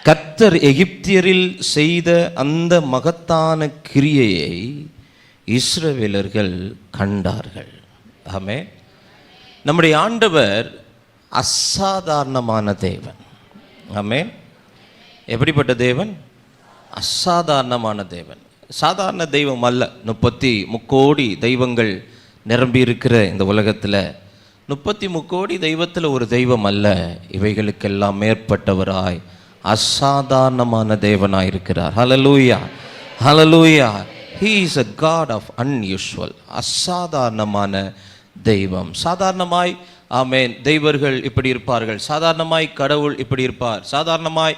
கர்த்தர் எகிப்தியரில் செய்த அந்த மகத்தான கிரியையை இஸ்ரவேலர்கள் கண்டார்கள். ஆமென். நம்முடைய ஆண்டவர் அசாதாரணமான தேவன். ஆமென். எப்படிப்பட்ட தேவன்? அசாதாரணமான தேவன். சாதாரண தெய்வம் அல்ல. 33 கோடி தெய்வங்கள் நிரம்பி இருக்கிற இந்த உலகத்தில் 33 கோடி தெய்வத்தில் ஒரு தெய்வம் அல்ல, இவைகளுக்கெல்லாம் மேற்பட்டவராய் அசாதாரணமான தேவனாய் இருக்கிறார். ஹல்லேலூயா, ஹல்லேலூயா. He is a God of unusual. அசாதாரணமான தெய்வம். சாதாரணமாய் ஆமென் தெய்வர்கள் இப்படி இருப்பார்கள், சாதாரணமாய் கடவுள் இப்படி இருப்பார், சாதாரணமாய்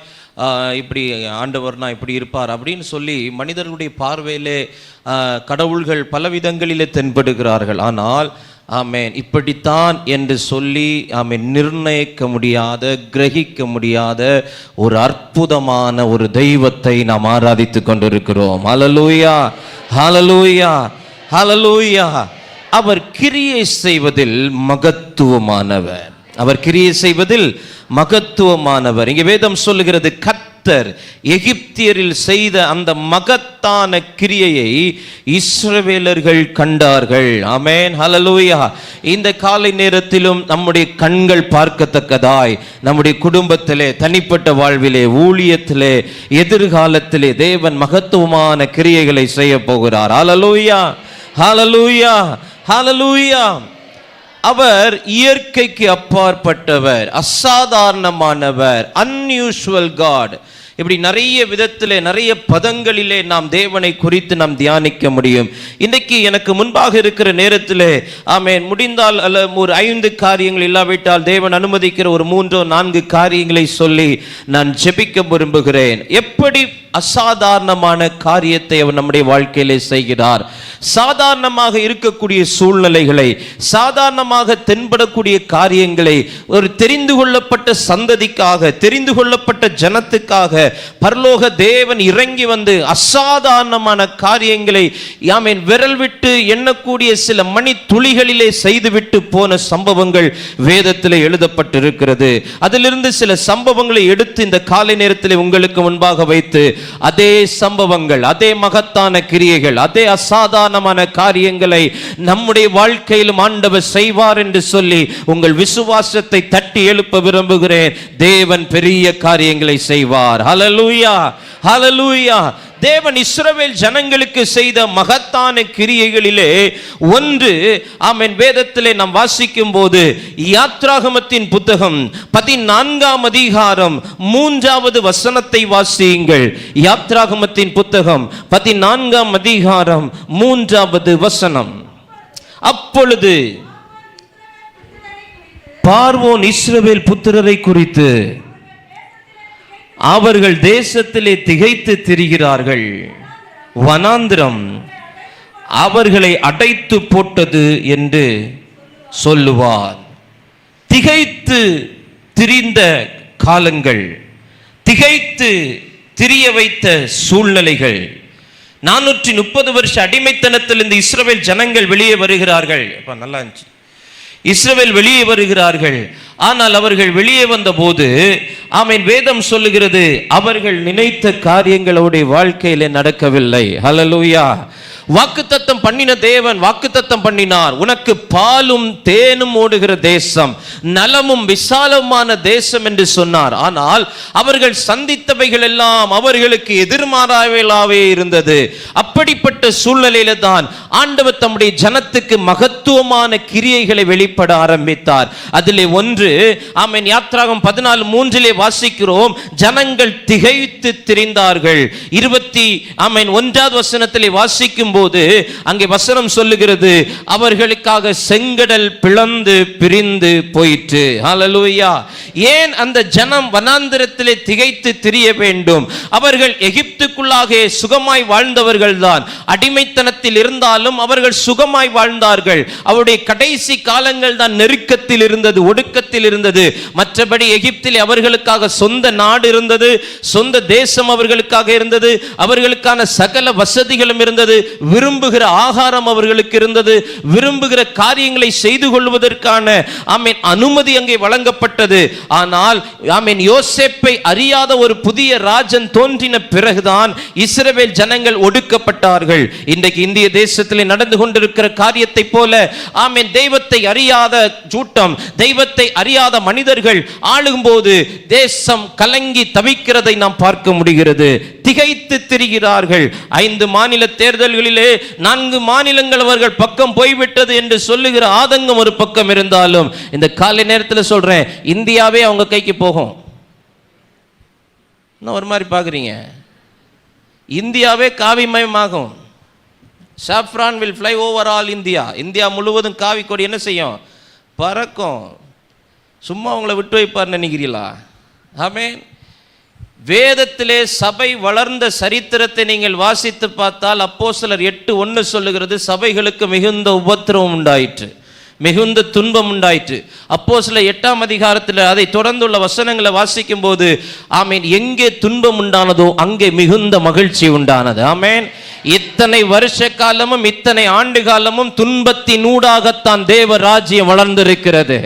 இப்படி ஆண்டவர்னா இப்படி இருப்பார் அப்படின்னு சொல்லி மனிதர்களுடைய பார்வையிலே கடவுள்கள் பலவிதங்களிலே தென்படுகிறார்கள். ஆனால் ஆமென் இப்படித்தான் என்று சொல்லி ஆமென் நிர்ணயிக்க முடியாத, கிரகிக்க முடியாத ஒரு அற்புதமான ஒரு தெய்வத்தை நாம் ஆராதித்து கொண்டிருக்கிறோம். ஹல்லேலூயா, ஹல்லேலூயா, ஹல்லேலூயா. அவர் கிரியை செய்வதில் மகத்துவமானவர். அவர் கிரியை செய்வதில் மகத்துவமானவர். இங்கே வேதம் சொல்லுகிறது, கர்த்தர் எகிப்தியரில் செய்த அந்த மகத்தான கிரியையை இஸ்ரவேலர்கள் கண்டார்கள். ஆமென், ஹல்லேலூயா. இந்த காலை நேரத்திலும் நம்முடைய கண்கள் பார்க்கத்தக்கதாய் நம்முடைய குடும்பத்திலே, தனிப்பட்ட வாழ்விலே, ஊழியத்திலே, எதிர்காலத்திலே தேவன் மகத்துவமான கிரியைகளை செய்ய போகிறார். ஹல்லேலூயா, ஹல்லேலூயா, ஹல்லேலூயா. அவர் இயற்கைக்கு அப்பாற்பட்டவர், அசாதாரணமானவர், அன்யூஷுவல் காட். இப்படி நிறைய விதத்திலே, நிறைய பதங்களிலே நாம் தேவனை குறித்து நாம் தியானிக்க முடியும். இன்றைக்கு எனக்கு முன்பாக இருக்கிற நேரத்திலே ஆமென் முடிந்தால் அல்ல ஒரு 5 காரியங்கள் இல்லாவிட்டால் தேவன் அனுமதிக்கிற ஒரு 3-4 காரியங்களை சொல்லி நான் ஜெபிக்க விரும்புகிறேன். எப்படி அசாதாரணமான காரியத்தை அவர் நம்முடைய வாழ்க்கையிலே செய்கிறார். சாதாரணமாக இருக்கக்கூடிய சூழ்நிலைகளை, சாதாரணமாக தென்படக்கூடிய காரியங்களை ஒரு தெரிந்து கொள்ளப்பட்ட சந்ததிக்காக, தெரிந்து கொள்ளப்பட்ட ஜனத்துக்காக பரலோக தேவன் இறங்கி வந்து அசாதாரணமான காரியங்களை ஆமென் விரல் விட்டு எண்ணக்கூடிய சில மணி துளிகளிலே செய்துவிட்டு போன சம்பவங்கள் வேதத்திலே எழுதப்பட்டிருக்கிறது. அதிலிருந்து சில சம்பவங்களை எடுத்து இந்த காலை நேரத்திலே உங்களுக்கு முன்பாக வைத்து அதே சம்பவங்கள், அதே மகத்தான கிரியைகள், அதே அசாதாரணமான காரியங்களை நம்முடைய வாழ்க்கையிலும் ஆண்டவர் செய்வார் என்று சொல்லி உங்கள் விசுவாசத்தை தட்டி எழுப்ப விரும்புகிறேன். தேவன் பெரிய காரியங்களை செய்வார். ஹல்லேலூயா, ஹல்லேலூயா. தேவன் இஸ்ரவேல் ஜனங்களுக்கு செய்த மகத்தான கிரியைகளிலே ஒன்று ஆமென் வேதத்திலே நாம் வாசிக்கும் போது யாத்ராகமத்தின் புத்தகம் 14ஆம் அதிகாரம் 3வது வசனத்தை வாசியுங்கள். யாத்ராகமத்தின் புத்தகம் 14ஆம் அதிகாரம் 3வது வசனம். அப்பொழுது பார்வோன் இஸ்ரவேல் புத்திரரை குறித்து, அவர்கள் தேசத்திலே திகைத்து திரிகிறார்கள், வனாந்திரம் அவர்களை அடைத்து போட்டது என்று சொல்லுவார். திகைத்து திரிந்த காலங்கள், திகைத்து திரிய வைத்த சூழ்நிலைகள். 430 வருஷ அடிமைத்தனத்தில் இந்த இஸ்ரவேல் ஜனங்கள் வெளியே வருகிறார்கள். நல்லா இருந்துச்சு. இஸ்ரவேல் வெளியே வருகிறார்கள். ஆனால் அவர்கள் வெளியே வந்த போது ஆமென் வேதம் சொல்லுகிறது, அவர்கள் நினைத்த காரியங்களுடைய வாழ்க்கையிலே நடக்கவில்லை. ஹல்லேலூயா. வாக்குத்தத்தம் பண்ணின தேவன் வாக்குத்தத்தம் பண்ணினார், உனக்கு பாலும் தேனும் ஓடுகிற தேசம், நலமும் விசாலமான தேசம் என்று சொன்னார். ஆனால் அவர்கள் சந்தித்தவைகள் எல்லாம் அவர்களுக்கு எதிர்மாறாகவே இருந்தது. அப்படிப்பட்ட சூழ்நிலையில தான் ஆண்டவர் தம்முடைய ஜனத்துக்கு மகத்துவமான கிரியைகளை வெளிப்பட ஆரம்பித்தார். அதிலே ஒன்று ஆமென் யாத்ராகமம் 14:3 வாசிக்கிறோம், ஜனங்கள் திகைத்து திரிந்தார்கள். 21வது வசனத்திலே வாசிக்கும் போது அங்கே வசனம் சொல்லுகிறது, அவர்களுக்காக செங்கடல் பிளந்து பிரிந்து போயிற்று. ஹல்லேலூயா. ஏன் அந்த ஜனம் வனாந்திரத்திலே திகைத்து திரிய வேண்டும்? அவர்கள் எகிப்துக்குள்ளாக சுகமாய் வாழ்ந்தவர்கள் தான். அடிமைத்தனத்தில் இருந்தாலும் அவர்கள் சுகமாய் வாழ்ந்தார்கள். அவருடைய கடைசி காலங்கள் தான் நெருக்கத்தில் இருந்தது, ஒடுக்கத்தில் இருந்தது. மற்றபடி எகிப்தில் அவர்களுக்காக சொந்த நாடு இருந்தது, சொந்த தேசம் அவர்களுக்காக இருந்தது. அவர்களுக்கான சகல வசதிகளும் இருந்தது, விரும்புகிற ஆகாரம் அவர்களுக்கு இருந்தது, விரும்புகிற காரியங்களை செய்து கொள்வதற்கான அனுமதி அங்கே வழங்கப்பட்டது. ஆனால் யோசேப்பை அறியாத ஒரு புதிய ராஜன் தோன்றின பிறகுதான் இஸ்ரவேல் ஜனங்கள் ஒடுக்கப்பட்டார்கள். இன்றைக்கு இந்திய தேசத்தில் நடந்து கொண்டிருக்கிற காரியத்தை போல தெய்வத்தை அறியாத கூட்டம், தெய்வத்தை அறியாத மனிதர்கள் ஆளும்போது தேசம் கலங்கி தவிக்கிறதை நாம் பார்க்க முடிகிறது. திகைத்து திரிகிறார்கள். 5 மாநில தேர்தல்களிலே 4 மாநிலங்கள் அவர்கள் பக்கம் போய்விட்டது என்று சொல்லுகிற ஆதங்கம் ஒரு பக்கம் இருந்தாலும், இந்த காலை நேரத்தில் சொல்றேன், இந்தியாவே அவங்க கைக்கு போகும். ஒரு மாதிரி பார்க்குறீங்க, இந்தியாவே காவிமயமாகும். Saffron will fly over all India. India முழுவதும் காவி கொடி என்ன செய்யும்? பறக்கும். சும்மா அவங்கள விட்டு வைப்பார் நினைக்கிறீங்களா? ஆமென். வேதத்திலே சபை வளர்ந்த சரித்திரத்தை நீங்கள் வாசித்து பார்த்தால் அப்போஸ்தலர் 8:1 சொல்லுகிறது, சபைகளுக்கு மிகுந்த உபத்திரவம் உண்டாயிற்று, மிகுந்த துன்பம் உண்டாயிற்று. அப்போஸ்தலர் 8ஆம் அதிகாரத்தில் அதை தொடர்ந்துள்ள வசனங்களை வாசிக்கும் போது எங்கே துன்பம் உண்டானதோ அங்கே மிகுந்த மகிழ்ச்சி உண்டானது. ஆமென். இத்தனை வருஷ காலமும் இத்தனை ஆண்டு காலமும் துன்பத்தின் ஊடாகத்தான் தேவ ராஜ்யம் வளர்ந்திருக்கிறது.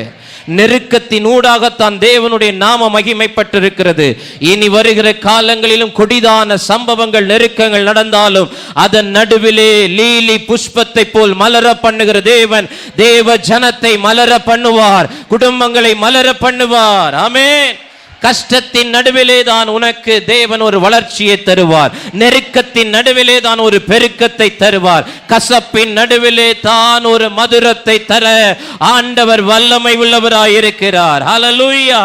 நெருக்கத்தின் ஊடாகத்தான் தேவனுடைய நாம மகிமைப்பட்டிருக்கிறது. இனி வருகிற காலங்களிலும் கொடிதான சம்பவங்கள், நெருக்கங்கள் நடந்தாலும் அதன் நடுவிலே லீலி புஷ்பத்தை போல் மலர பண்ணுகிற தேவன் தேவ ஜனத்தை மலர பண்ணுவார், குடும்பங்களை மலர பண்ணுவார். ஆமென். கஷ்டத்தின் நடுவிலே தான் உனக்கு தேவன் ஒரு வளர்ச்சியை தருவார். நெருக்கத்தின் நடுவிலே தான் ஒரு பெருக்கத்தை தருவார். கசப்பின் நடுவிலே தான் ஒரு மதுரத்தை தர ஆண்டவர் வல்லமை உள்ளவராய் இருக்கிறார். ஹல்லேலூயா.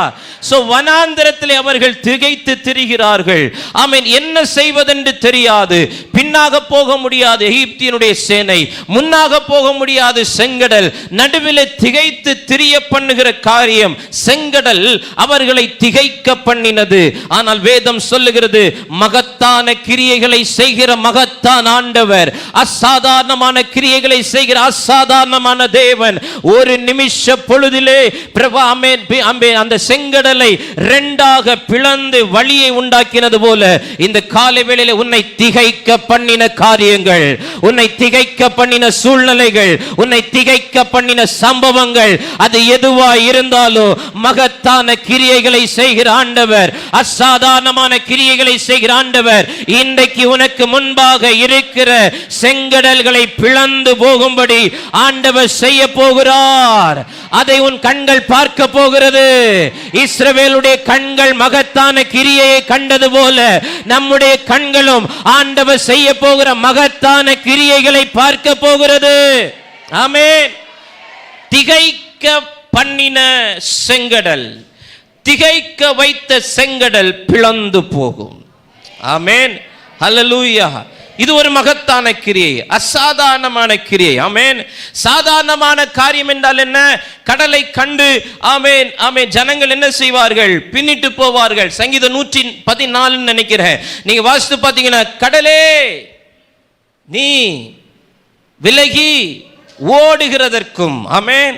சோ வனாந்தரத்திலே அவர்கள் திகைத்து திரிகிறார்கள். ஆமென். என்ன செய்வதென்று தெரியாது. பின்னாக போக முடியாது எகிப்தியனுடைய சேனை, முன்னாக போக முடியாது செங்கடல். நடுவிலே திகைத்து திரிய பண்ணுகிற காரியம் செங்கடல் அவர்களை திகைக்க பண்ணினது. ஆனால் வேதம் சொல்லுகிறது, மகத்தான கிரியைகளை செய்கிற மகத்தான் ஆண்டவர், அசாதாரணமான கிரியைகளை செய்கிற அசாதாரணமான தேவன் ஒரு நிமிஷ பொழுதிலே அந்த செங்கடல் இரண்டாக பிளந்து வழியை உண்டாக்கினது போல இந்த காலை வேளையிலே உன்னை திகைக்க பண்ணின காரியங்கள், உன்னை திகைக்க பண்ணின சூழ்நிலைகள், உன்னை திகைக்க பண்ணின சம்பவங்கள், அது எதுவா இருந்தாலும் மகத்தான கிரியைகளை செய்கிற ஆண்டவர், அசாதாரணமான கிரியைகளை செய்கிற ஆண்டவர் இன்றைக்கு உனக்கு முன்பாக இருக்கிற செங்கடல்களை பிளந்து போகும்படி ஆண்டவர் செய்ய போகிறார். அதை உன் கண்கள் பார்க்க போகிறது. இஸ்ரவேலுடைய கண்கள் மகத்தான கிரியையை கண்டது போல நம்முடைய கண்களும் ஆண்டவர் செய்ய போகிற மகத்தான கிரியைகளை பார்க்க போகிறது. ஆமென். திகைக்க பண்ணின செங்கடல், திகைக்க வைத்த செங்கடல் பிளந்து போகும். ஆமென். ஹல்லேலூயா. இது ஒரு மகத்தான கிரியை, அசாதாரணமான கிரியை. ஆமென். சாதாரணமான காரியம் என்றால் என்ன? கடலை கண்டு ஆமென் ஆமென் ஜனங்கள் என்ன செய்வார்கள்? பின்னிட்டு போவார்கள். சங்கீதம் 114 நினைக்கிறேன், நீங்க வாசித்து பார்த்தீங்கன்னா, கடலே நீ விலகி ஓடுகிறதற்கும். ஆமென்.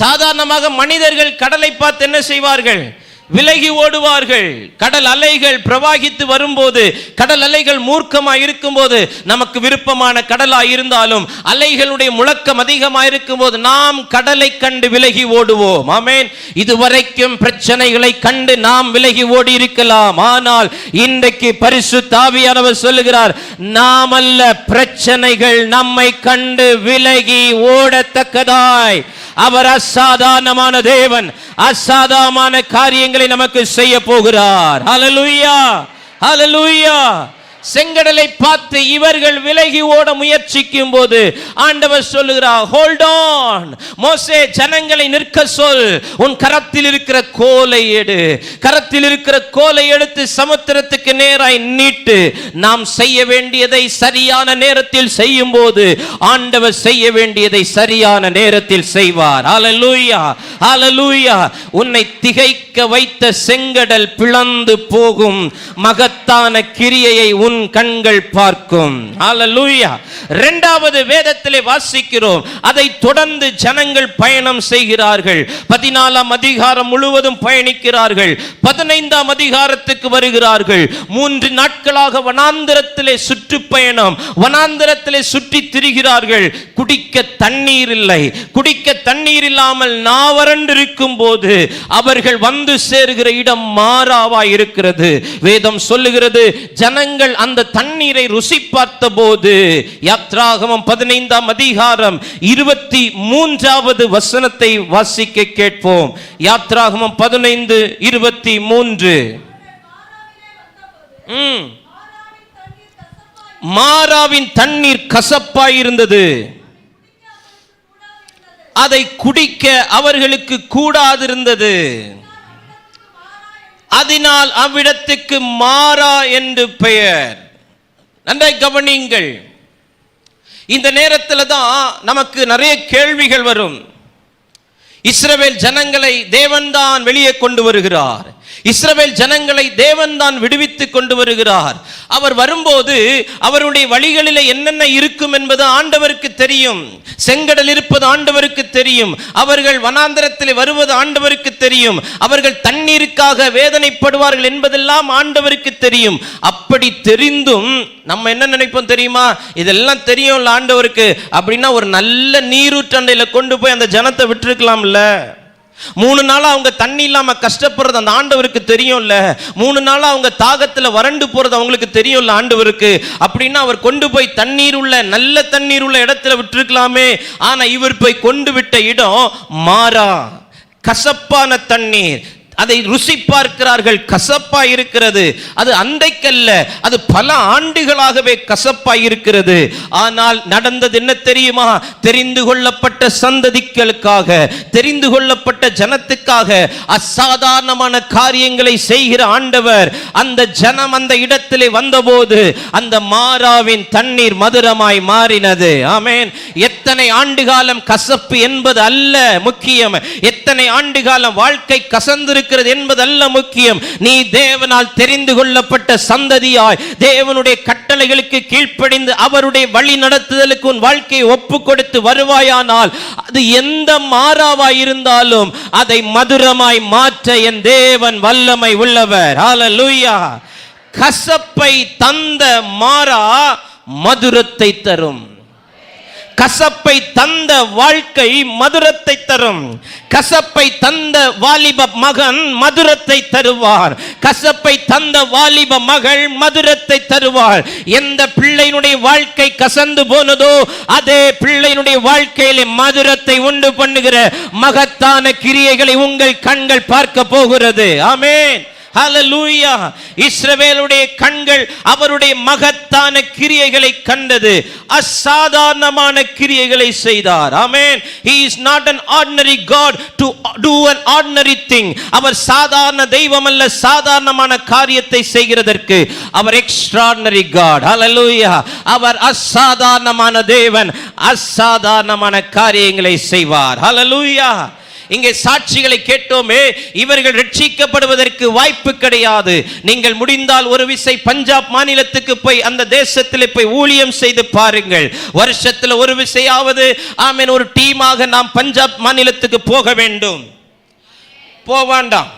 சாதாரணமாக மனிதர்கள் கடலை பார்த்து என்ன செய்வார்கள்? விலகி ஓடுவார்கள். கடல் அலைகள் பிரவாகித்து வரும்போது, கடல் அலைகள் மூர்க்கமாய் இருக்கும்போது, நமக்கு விருப்பமான கடலாய் இருந்தாலும் அலைகளுடைய முழக்கம் அதிகமாக இருக்கும்போது நாம் கடலை கண்டு விலகி ஓடுவோம். ஆமென். இதுவரைக்கும் பிரச்சனைகளை கண்டு நாம் விலகி ஓடி இருக்கலாம். ஆனால் இன்றைக்கு பரிசுத்த ஆவியானவர் சொல்லுகிறார், நாம் அல்ல, பிரச்சனைகள் நம்மை கண்டு விலகி ஓடத்தக்கதாய் அவர் அசாதாரணமான தேவன், அசாதாரணமான காரியங்களை நமக்கு செய்ய போகிறார். ஹல்லேலூயா. ஹல்லேலூயா. செங்கடலை பார்த்து இவர்கள் விலகி ஓட முயற்சிக்கும் போது ஆண்டவர் சொல்லுகிறார், ஹோல்ட் ஆன் மோசே, ஜனங்களை நிற்க சொல், உன் கரத்தில் இருக்கிற கோலை எடு, கரத்தில் இருக்கிற கோலை எடுத்து சமுத்திரத்துக்கு நேராய் நீட்டு. நாம் செய்ய வேண்டியதை சரியான நேரத்தில் செய்யும் போது ஆண்டவர் செய்ய வேண்டியதை சரியான நேரத்தில் செய்வார். ஹல்லேலூயா. ஹல்லேலூயா. உன்னை திகைக்க வைத்த செங்கடல் பிளந்து போகும். மகத்தான கிரியையை உன் உன் கண்கள் பார்க்கும். ஹல்லேலூயா. இரண்டாவது வேதத்திலே வாசிக்கிறோம், அதை தொடர்ந்து ஜனங்கள் பயணம் செய்கிறார்கள். 14ஆம் அதிகாரம் முழுவதும் பயணிக்கிறார்கள். 15ஆம் அதிகாரத்துக்கு வருகிறார்கள். 3 நாட்களாக வனாந்தரத்திலே சுற்றுப்பயணம், வனாந்தரத்திலே சுற்றி திரிகிறார்கள். குடிக்க தண்ணீர் இல்லை. குடிக்க தண்ணீர் இல்லாமல் நாவறண்டிருக்கும் போது அவர்கள் வந்து சேருகிற இடம் மாறாவா இருக்கிறது. வேதம் சொல்லுகிறது, ஜனங்கள் அந்த தண்ணீரை ருசி பார்த்த போது, யாத்ராகமம் 15ஆம் அதிகாரம் 23வது வசனத்தை வாசிக்க கேட்போம். யாத்ராகமம் 15:23. மாராவின் தண்ணீர் கசப்பாயிருந்தது, அதை குடிக்க அவர்களுக்கு கூடாதிருந்தது. அதனால் அவ்விடத்துக்கு மாரா என்று பெயர். நன்றாய் கவனியுங்கள். இந்த நேரத்தில் தான் நமக்கு நிறைய கேள்விகள் வரும். இஸ்ரவேல் ஜனங்களை தேவன்தான் வெளியே கொண்டு வருகிறார். இஸ்ரவேல் ஜனங்களை தேவன்தான் விடுவித்து கொண்டு வருகிறார். அவர் வரும்போது அவருடைய வழிகளில் என்னென்ன இருக்கும் என்பது ஆண்டவருக்கு தெரியும். செங்கடல் இருப்பது ஆண்டவருக்கு தெரியும். அவர்கள் வனாந்தரத்தில் வருவது ஆண்டவருக்கு தெரியும். அவர்கள் தண்ணீருக்காக வேதனைப்படுவார்கள் என்பதெல்லாம் ஆண்டவருக்கு தெரியும். அப்படி தெரிந்தும் நம்ம என்ன நினைப்போம் தெரியுமா? இதெல்லாம் தெரியும்ல ஆண்டவருக்கு, அப்படின்னா ஒரு நல்ல நீரூற்றண்டையில் கொண்டு போய் அந்த ஜனத்தை விட்டுருக்கலாம்ல. 3 நாளா அவங்க தண்ணி இல்லாம கஷ்டப்படுறது அந்த ஆண்டவருக்கு தெரியும்ல. 3 நாளா அவங்க தாகத்துல வறண்டு போறது அவங்களுக்கு தெரியும்ல ஆண்டவருக்கு. அப்படின்னா அவர் கொண்டு போய் தண்ணீர் உள்ள, நல்ல தண்ணீர் உள்ள இடத்துல விட்டுருக்கலாமே. ஆனா இவர் போய் கொண்டு விட்ட இடம் மாறா, கசப்பான தண்ணீர். அதை ருசி பார்க்கிறார்கள், கசப்பா இருக்கிறது. அது அன்றைக்கல்ல, அது பல ஆண்டுகளாகவே கசப்பா இருக்கிறது. ஆனால் நடந்தது என்ன தெரியுமா? தெரிந்து கொள்ளப்பட்ட சந்ததிகளுக்காக, தெரிந்து கொள்ளப்பட்ட ஜனத்துக்காக அசாதாரணமான காரியங்களை செய்கிற ஆண்டவர், அந்த ஜனம் அந்த இடத்திலே வந்தபோது அந்த மாராவின் தண்ணீர் மதுரமாய் மாறினது. ஆமென். எத்தனை ஆண்டு காலம் கசப்பு என்பது அல்ல முக்கியம். எத்தனை ஆண்டு காலம் வாழ்க்கை கசந்து என்பதல்ல முக்கியம். நீ தேவனால் தெரிந்து கொள்ளப்பட்ட சந்ததியாய் தேவனுடைய கட்டளைகளுக்கு கீழ்ப்படிந்து அவருடைய வழி நடத்துதலுக்கு உன் வாழ்க்கையை ஒப்பு கொடுத்து வருவாயானால் அது எந்த மாறாவாய் இருந்தாலும் அதை மதுரமாய் மாற்ற என் தேவன் வல்லமை உள்ளவர். ஹல்லேலூயா. கசப்பை தந்த மாறா மதுரத்தை தரும். கசப்பை தந்த வாழ்க்கை மதுரத்தை தரும். கசப்பை தந்த வாலிப மகன் மதுரத்தை தருவார். கசப்பை தந்த வாலிப மகள் மதுரத்தை தருவார். எந்த பிள்ளையினுடைய வாழ்க்கை கசந்து போனதோ அதே பிள்ளையினுடைய வாழ்க்கையிலே மதுரத்தை உண்டு பண்ணுகிற மகத்தான கிரியைகளை உங்கள் கண்கள் பார்க்க போகிறது. ஆமென். ஹல்லேலூயா. இஸ்ரவேலுடைய கண்கள் அவருடைய மகத்தான கிரியைகளை கண்டது. அசாதாரணமான கிரியைகளை செய்தார். ஆமென். He is not an ordinary God to do an ordinary thing. அவர் சாதாரண தெய்வம் அல்ல, சாதாரணமான காரியத்தை செய்கிறதற்கு அவர் extraordinary God. ஹல்லேலூயா. அவர் அசாதாரணமான தேவன், அசாதாரணமான காரியங்களை செய்வார். ஹல்லேலூயா. இங்கே சாட்சிகளை கேட்டோமே, இவர்கள் ரட்சிக்கப்படுவதற்கு வாய்ப்பு கிடையாது. நீங்கள் முடிந்தால் ஒரு விசை பஞ்சாப் மாநிலத்துக்கு போய் அந்த தேசத்தில் போய் ஊழியம் செய்து பாருங்கள். வருஷத்தில் ஒரு விசையாவது ஆமென் ஒரு டீமாக நாம் பஞ்சாப் மாநிலத்துக்கு போக வேண்டும். போவாண்டாம்.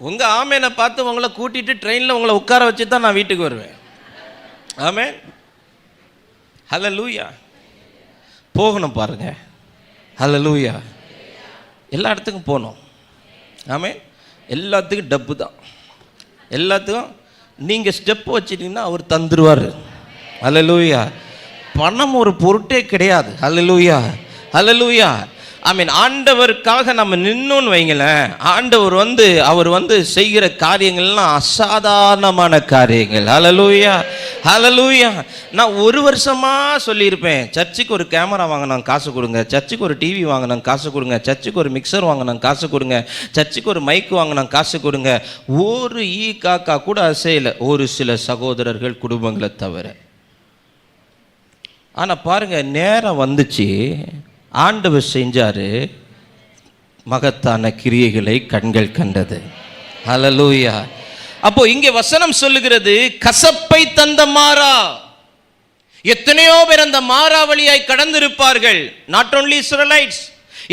உங்க ஆமேனை பார்த்து உங்களை கூட்டிட்டு ட்ரெயினில் உங்களை உட்கார வச்சு தான் நான் வீட்டுக்கு வருவேன். ஆமென். ஹல்லேலூயா. போகணும் பாருங்க. ஹல்லேலூயா. எல்லா இடத்துக்கும் போகணும். ஆமென். எல்லாத்துக்கும் டப்பு தான். எல்லாத்துக்கும் நீங்கள் ஸ்டெப் வச்சிட்டீங்கன்னா அவர் தந்துடுவார். ஹல்லேலூயா. பணம் ஒரு பொருட்டே கிடையாது. ஹல்லேலூயா. ஹல்லேலூயா. ஆமீன். ஆண்டவருக்காக நம்ம நின்னோன்னு வைங்களேன், ஆண்டவர் அவர் செய்கிற காரியங்கள்லாம் அசாதாரணமான காரியங்கள். ஹல்லேலூயா. ஹல்லேலூயா. நான் ஒரு வருஷமாக சொல்லியிருப்பேன், சர்ச்சுக்கு ஒரு கேமரா வாங்கினாங்க காசு கொடுங்க, சர்ச்சுக்கு ஒரு டிவி வாங்கினாங்க காசு கொடுங்க, சர்ச்சுக்கு ஒரு மிக்சர் வாங்கினாங்க காசு கொடுங்க, சர்ச்சுக்கு ஒரு மைக் வாங்கினாங்க காசு கொடுங்க. ஒரு காக்கா கூட அசையலை, ஒரு சில சகோதரர்கள் குடும்பங்களை தவிர. ஆனால் பாருங்க, நேரம் வந்துச்சு, ஆண்டவர் செஞ்சாரு, மகத்தான கிரியைகளை கண்கள் கண்டது. ஹல்லேலூயா. அப்போ இங்கே வசனம் சொல்லுகிறது, கசப்பை தந்த மாறா. எத்தனையோ பேர் அந்த மாறா வழியாய் கடந்திருப்பார்கள். நாட் ஒன்லி இஸ்ரேலைட்ஸ்,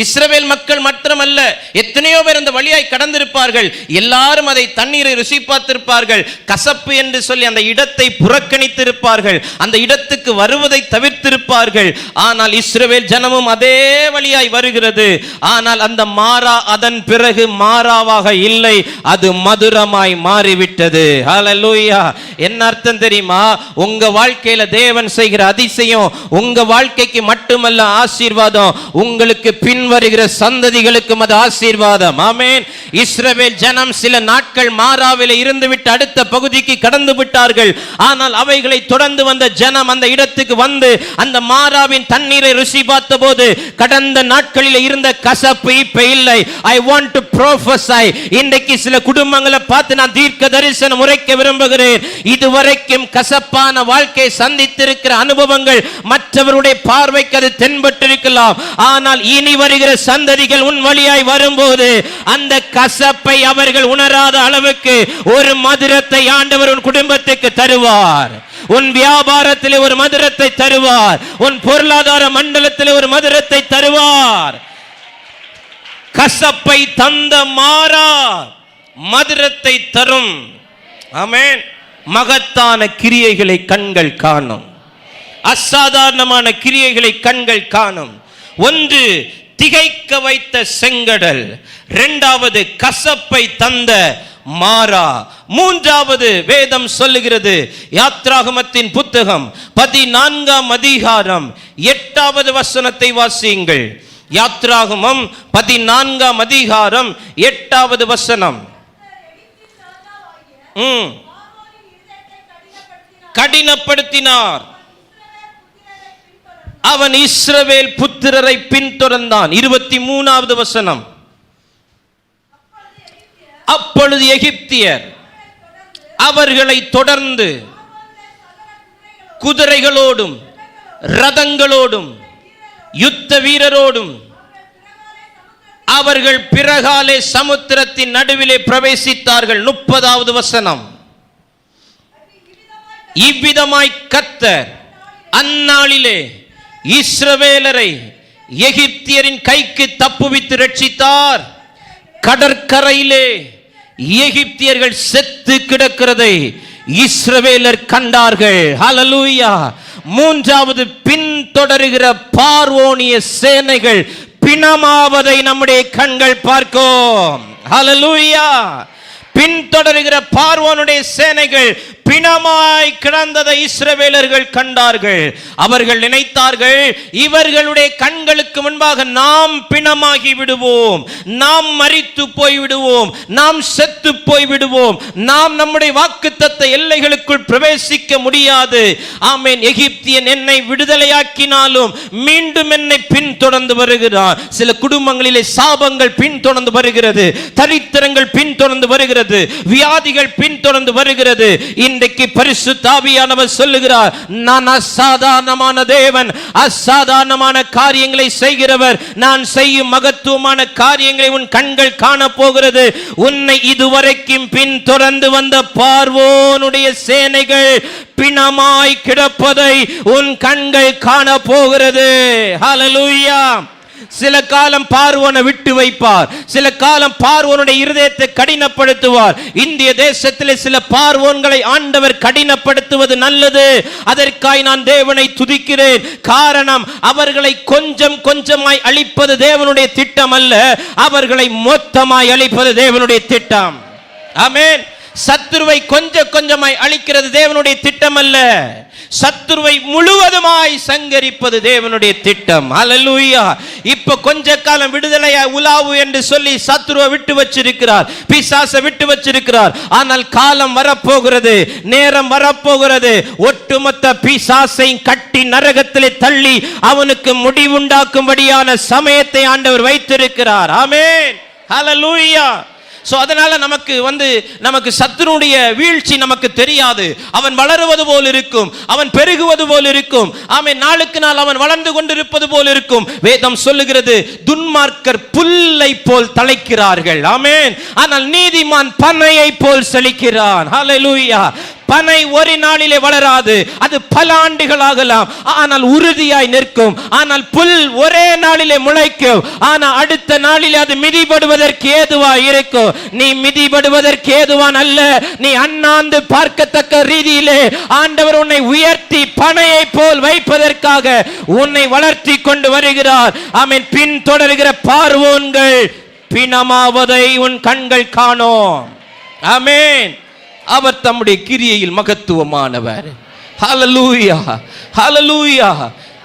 இஸ்ரவேல் மக்கள் மாத்திரமல்ல, எத்தனையோ பேர் அந்த வழியாய் கடந்திருப்பார்கள். எல்லாரும் அதை தண்ணீரை ருசி பார்த்திருப்பார்கள். கசப்பு என்று சொல்லி அந்த இடத்தை புறக்கணித்திருப்பார்கள், அந்த இடத்துக்கு வருவதை தவிர்த்திருப்பார்கள். ஆனால் இஸ்ரவேல் ஜனமும் அதே வழியாய் வருகிறது. ஆனால் அந்த மாறா அதன் பிறகு மாறாவாக இல்லை, அது மதுரமாய் மாறிவிட்டது. ஹல்லேலூயா. என்ன அர்த்தம் தெரியுமா? உங்க வாழ்க்கையில தேவன் செய்கிற அதிசயம் உங்க வாழ்க்கைக்கு மட்டுமல்ல ஆசீர்வாதம், உங்களுக்கு பின் வருகிற சந்ததிகளுக்கும் அது ஆசீர்வாதம். ஆமென். இஸ்ரவேல் ஜனம் சில நாட்கள் மாறாவிலே இருந்துவிட்டு அடுத்த பகுதிக்கு கடந்து விட்டார்கள். ஆனால் அவைகளை தொடர்ந்து வந்த ஜனம் அந்த இடத்துக்கு வந்து அந்த மாறாவின் தண்ணீரை ருசி பார்த்தபோது கடந்த நாட்களில் இருந்த கசப்பு இப்ப இல்லை. I want to prophesy. இன்றைக்கு சில குடும்பங்களை பார்த்து நான் தீர்க்க தரிசனம் உரைக்க விரும்புகிறேன். இதுவரைக்கும் கசப்பான வாழ்க்கை சந்தித்திருக்கிற அனுபவங்கள் மற்றவருடைய பார்வைக்கு அது தென்பட்டிருக்கலாம். ஆனால் இனி வருகிற சந்ததிகள் உன் வழியாய் வரும்போது அந்த கசப்பை அவர்கள் உணராத அளவுக்கு ஒரு மதுரத்தை ஆண்டவர் உன் குடும்பத்துக்கு தருவார். உன் வியாபாரத்திலே ஒரு மதுரத்தை தருவார். உன் பொருளாதார மண்டலத்திலே ஒரு மதுரத்தை தருவார். கசப்பை தந்த மாறா மதுரத்தை தரும். ஆமென். மகத்தான கிரியைகளை கண்கள் காணும், அசாதாரணமான கிரியைகளை கண்கள் காணும். ஒன்று திகைக்க வைத்த செங்கடல், இரண்டாவது கசப்பை தந்த மாறா, மூன்றாவது வேதம் சொல்லுகிறது யாத்ராகமத்தின் புத்தகம் 14ஆம் அதிகாரம் 8வது வசனத்தை வாசியுங்கள். யாத்ராகமம் 14ஆம் அதிகாரம் 8வது வசனம். கடினப்படுத்தினார், அவன் இஸ்ரவேல் புத்திரரை பின்தொடர்ந்தான். 23வது வசனம். அப்பொழுது எகிப்தியர் அவர்களை தொடர்ந்து குதிரைகளோடும் ரதங்களோடும் யுத்த வீரரோடும் அவர்கள் பிறகாலே சமுத்திரத்தின் நடுவிலே பிரவேசித்தார்கள். 30வது வசனம். இவ்விதமாய் கர்த்தர் அந்நாளிலே இஸ்ரவேலரை எகிப்தியரின் கைக்கு தப்புவித்து ரட்சித்தார். கடற்கரையிலே எகிப்தியர்கள் செத்து கிடக்கிறதை இஸ்ரவேலர் கண்டார்கள். ஹல்லேலூயா. மூன்றாவது பின்தொடருகிற பார்வோனிய சேனைகள் பிணமாவதை நம்முடைய கண்கள் பார்க்கும். ஹல்லேலூயா. பின்தொடருகிற பார்வோனுடைய சேனைகள் பிணமாய் கிடந்ததை இஸ்ரவேலர்கள் கண்டார்கள். அவர்கள் நினைத்தார்கள், இவர்களுடைய கண்களுக்கு முன்பாக நாம் பிணமாகி விடுவோம், நாம் மரித்து போய் விடுவோம், நாம் செத்து போய் விடுவோம், நாம் நம்முடைய வாக்குத்தத்த எல்லைகளுக்குள் பிரவேசிக்க முடியாது. ஆமென். எகிப்தியன் என்னை விடுதலையாக்கினாலும் மீண்டும் என்னை பின்தொடர்ந்து வருகிறார். சில குடும்பங்களிலே சாபங்கள் பின்தொடர்ந்து வருகிறது, தரித்திரங்கள் பின்தொடர்ந்து வருகிறது, வியாதிகள் பின்தொடர்ந்து வருகிறது. இன்றைக்கு பரிசுத்த ஆவியானவர் சொல்லுகிறார், நான் அசாதாரணமான தேவன், அசாதாரணமான காரியங்களை செய்கிறவர். நான் செய்யும் மகத்துவமான காரியங்களை உன் கண்கள் காண போகிறது. உன்னை இதுவரைக்கும் பின்தொடர்ந்து வந்த பார்வோனுடைய சேனைகள் பிணமாய் கிடப்பதை உன் கண்கள் காண போகிறது. ஹல்லேலூயா. சில காலம் பார்வோனை விட்டு வைப்பார், சில காலம் பார்வோனுடைய இருதயத்தை கடினப்படுத்துவார். இந்திய தேசத்திலே சில பார்வோன்களை ஆண்டவர் கடினப்படுத்துவது நல்லது. அதற்காய் நான் தேவனை துதிக்கிறேன். காரணம், அவர்களை கொஞ்சம் கொஞ்சமாய் அழிப்பது தேவனுடைய திட்டம் அல்ல, அவர்களை மொத்தமாய் அழிப்பது தேவனுடைய திட்டம். ஆமென். சத்துருவை கொஞ்சம் கொஞ்சமாய் அழிக்கிறது தேவனுடைய திட்டம் அல்ல, சத்துருவை முழுவதுமாய் சங்கரிப்பது தேவனுடைய திட்டம். ஹல்லேலூயா. இப்ப கொஞ்ச காலம் விடுதலையா உலாவு என்று சொல்லி சத்துருவை விட்டு வச்சிருக்கிறார், பிசாசை விட்டு வச்சிருக்கிறார். ஆனால் காலம் வரப்போகிறது, நேரம் வரப்போகிறது, ஒட்டுமொத்த பிசாசை கட்டி நரகத்திலே தள்ளி அவனுக்கு முடிவுண்டாக்கும்படியான சமயத்தை ஆண்டவர் வைத்திருக்கிறார். ஆமென். ஹல்லேலூயா. சோ அதனால நமக்கு சத்துருடைய வீழ்ச்சி நமக்கு தெரியாது. அவன் வளருவது போல் இருக்கும், அவன் பெருகுவது போல் இருக்கும். ஆமென். நாளுக்கு நாள் அவன் வளர்ந்து கொண்டிருப்பது போல் இருக்கும். வேதம் சொல்லுகிறது, துன்மார்க்கர் புல்லை போல் தழைக்கிறார்கள். ஆமென். ஆனால் நீதிமான் பனையை போல் செழிக்கிறான். ஹல்லேலூயா. பனை ஒரு நாளிலே வளராது, அது பல ஆண்டுகள் ஆகலாம், ஆனால் உறுதியாய் நிற்கும். ஆனால் புல் ஒரே நாளிலே முளைக்கும், ஆனால் அடுத்த நாளிலே அது மிதிபடுவதற்கு ஏதுவாய் இருக்கும். நீ மிதிபடுவதற்கு ஏதுவான் அல்ல, நீ அண்ணாந்து பார்க்கத்தக்க ரீதியிலே ஆண்டவர் உன்னை உயர்த்தி பனையை போல் வைப்பதற்காக உன்னை வளர்த்தி கொண்டு வருகிறார். ஆமென். பின் தொடர்கிற பார்வோன்கள் பிணமாவதை உன் கண்கள் காணோம். ஆமென். அவர் தம்முடைய கிரியையில் மகத்துவமானவர். ஹல்லேலூயா, ஹல்லேலூயா.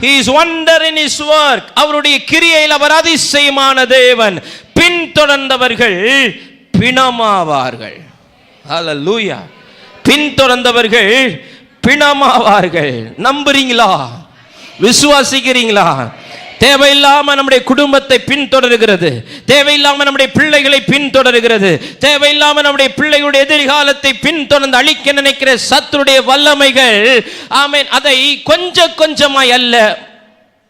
He is wonder in his work. அவருடைய கிரியையில் அவர் அதிசயமான தேவன். பின்தொடர்ந்தவர்கள் பிணமாவார்கள். ஹல்லேலூயா. பின்தொடர்ந்தவர்கள் பிணமாவார்கள். நம்புறீங்களா? விசுவாசிக்கிறீங்களா? தேவையில்லாம நம்முடைய குடும்பத்தை பின்தொடர்கிறது, தேவையில்லாம நம்முடைய பிள்ளைகளை பின்தொடர்கிறது, தேவையில்லாம நம்முடைய பிள்ளைகளுடைய எதிர்காலத்தை பின்தொடர்ந்து அழிக்க நினைக்கிற சத்துருடைய வல்லமைகள், ஆமென், அதை கொஞ்சம் கொஞ்சமாய் அல்ல,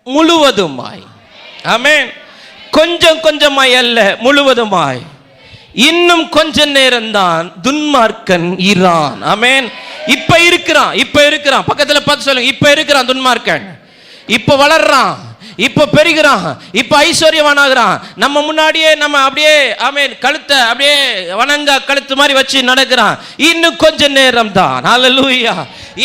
முழுவதுமாய், ஆமென், கொஞ்சம் கொஞ்சமாய் அல்ல, முழுவதுமாய், இன்னும் கொஞ்ச நேரம் தான் துன்மார்க்கன் ஈரான். ஆமென். இப்ப இருக்கிறான், பக்கத்துல பார்த்து சொல்லுங்க, இப்ப இருக்கிறான் துன்மார்க்கன், இப்ப வளர்றான், இப்ப பெருகிறான், இப்ப ஐஸ்வர்யவானாகிறான். நம்ம முன்னாடியே நம்ம அப்படியே ஆமென் கழுத்தை அப்படியே வணங்கா கழுத்து மாதிரி வச்சு நடக்கிறான். இன்னும் கொஞ்ச நேரம் தான். ஹல்லேலூயா.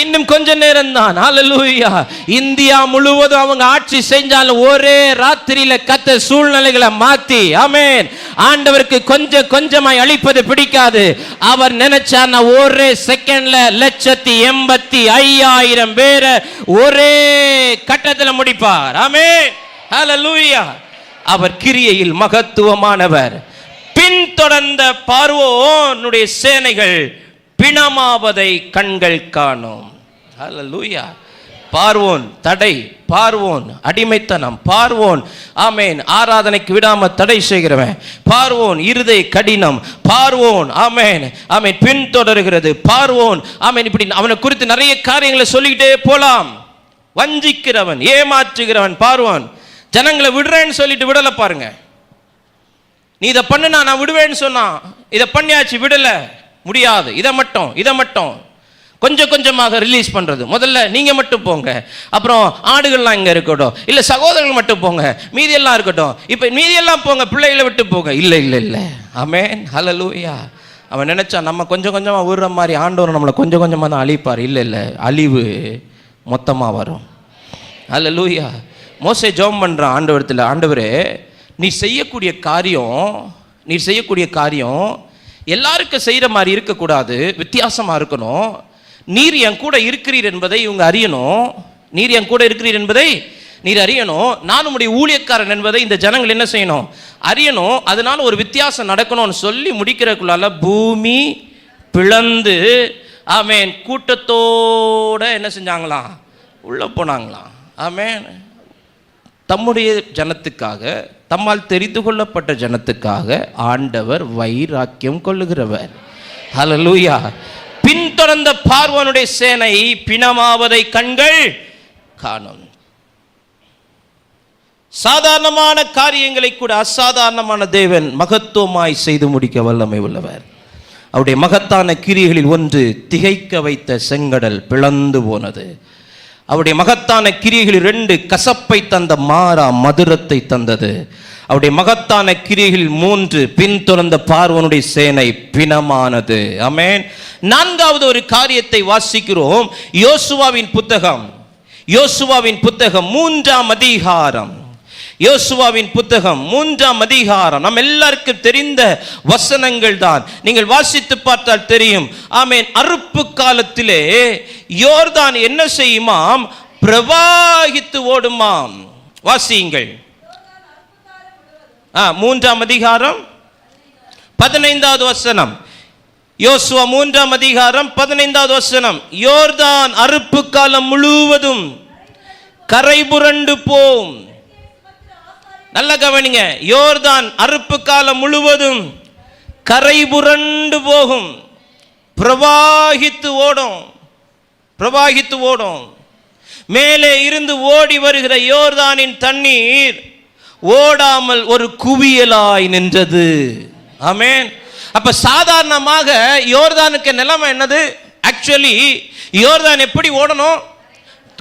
இன்னும் கொஞ்ச நேரம் தான். ஹல்லேலூயா. இந்தியா முழுவதும் அவங்க ஆட்சி செஞ்சாலும் ஒரே ராத்திரியில கத்த சூழ்நிலைகளை மாத்தி, ஆமென், ஆண்டவருக்கு கொஞ்சம் கொஞ்சமாய் அழிப்பது பிடிக்காது. அவர் நினைச்சார்னா ஒரே செகண்ட்ல 1,85,000 பேரை ஒரே கட்டத்தில் முடிப்பார். ஆமென். ஹல்லேலூயா. அவர் கிரியையில் மகத்துவமானவர். பின்தொடர்ந்த பார்வோனுடைய சேனைகள் பிணமாவதை கண்கள் காணும். ஹல்லேலூயா. பார்வோன் தடை, பார்வோன் அடிமைத்தனம், பார்வோன் ஆமென் ஆராதனைக்கு விடாம தடை செய்கிறவன், பார்வோன் இருதய கடினம், பார்வோன் ஆமென் ஆமென் பின்தொடர்கிறது, பார்வோன் ஆமென், இப்படி அவனை குறித்து நிறைய காரியங்களை சொல்லிக்கிட்டே போலாம். வஞ்சிக்கிறவன், ஏமாற்றுகிறவன் பார்வோன். ஜனங்களை விடுறேன்னு சொல்லிட்டு விடல பாருங்க. நீ இதை பண்ணுனா நான் விடுவேன்னு சொன்னா, இதை பண்ணியாச்சு விடல, முடியாது, இதை மட்டும் கொஞ்சம் கொஞ்சமாக ரிலீஸ் பண்றது. முதல்ல நீங்க மட்டும் போங்க, அப்புறம் ஆடுகள்லாம் இங்க இருக்கட்டும், இல்ல சகோதரர்கள் மட்டும் போங்க, மீதி எல்லாம் இருக்கட்டும், இப்ப மீதி எல்லாம் போங்க, பிள்ளைகளை விட்டு போங்க. இல்ல இல்ல இல்ல. ஆமென். ஹல்லேலூயா. அவன் நினைச்சா நம்ம கொஞ்சம் கொஞ்சமா விடுற மாதிரி ஆண்டவர் நம்மளை கொஞ்சம் கொஞ்சமா தான் அழிப்பார். இல்ல இல்ல, அழிவு மொத்தமா வரும். ஹல்லேலூயா. மோசே ஜெபம் பண்றான் ஆண்டவரத்தில், ஆண்டவரே நீ செய்யக்கூடிய காரியம் எல்லாருக்கும் செய்கிற மாதிரி இருக்கக்கூடாது, வித்தியாசமாக இருக்கணும். நீர் என் கூட இருக்கிறீர் என்பதை இவங்க அறியணும். நீர் என் கூட இருக்கிறீர் என்பதை நீர் அறியணும். நான் உம்முடைய ஊழியக்காரன் என்பதை இந்த ஜனங்கள் என்ன செய்யணும்? அறியணும். அதனால ஒரு வித்தியாசம் நடக்கணும்னு சொல்லி முடிக்கிறதுக்குள்ளால பூமி பிளந்து ஆமென் கூட்டத்தோட என்ன செஞ்சாங்களாம்? உள்ள போனாங்களாம். ஆமென். தம்முடைய ஜனத்துக்காக, தம்மால் தெரிந்து கொள்ளப்பட்ட ஜனத்துக்காக ஆண்டவர் வைராக்கியம் கொள்ளுகிறவர். ஹல்லேலூயா. பின்தொடர்ந்த பார்வோனுடைய சேனை பிணமாவதை கண்கள் காணும். சாதாரணமான காரியங்களை கூட அசாதாரணமான தேவன் மகத்துவமாய் செய்து முடிக்க வல்லமை உள்ளவர். அவருடைய மகத்தான கிரியைகளில் ஒன்று, திகைக்க வைத்த செங்கடல் பிளந்து போனது. அவருடைய மகத்தான கிரியைகளில் 2, கசப்பை தந்த மாறா மதுரத்தை தந்தது. அவருடைய மகத்தான கிரியைகளில் 3, பின்தொடர்ந்த பார்வோனுடைய சேனை பிணமானது. ஆமென். 4வது ஒரு காரியத்தை வாசிக்கிறோம். யோசுவாவின் புத்தகம் 3ஆம் அதிகாரம். யோசுவாவின் புத்தகம் 3ஆம் அதிகாரம். நம்ம எல்லாருக்கும் தெரிந்த வசனங்கள் தான். நீங்கள் வாசித்து பார்த்தால் தெரியும். ஆமென். அறுப்பு காலத்திலே யோர்தான் என்ன செய்யுமாம்? பிரவாகித்து ஓடுமாம். வாசியுங்கள். 3ஆம் அதிகாரம் 15வது வசனம். யோசுவா 3ஆம் அதிகாரம் 15வது வசனம். யோர்தான் அறுப்பு காலம் முழுவதும் கரை புரண்டு போம். நல்ல கவனிங்க. யோர்தான் அறுப்பு காலம் முழுவதும் கரை புரண்டு போகும், பிரவாகித்து ஓடும், பிரவாகித்து ஓடும். மேலே இருந்து ஓடி வருகிற யோர்தானின் தண்ணீர் ஓடாமல் ஒரு குவியலாய் நின்றது. ஆமென். அப்ப சாதாரணமாக யோர்தானுக்கு நிலைமை என்னது? ஆக்சுவலி யோர்தான் எப்படி ஓடணும்?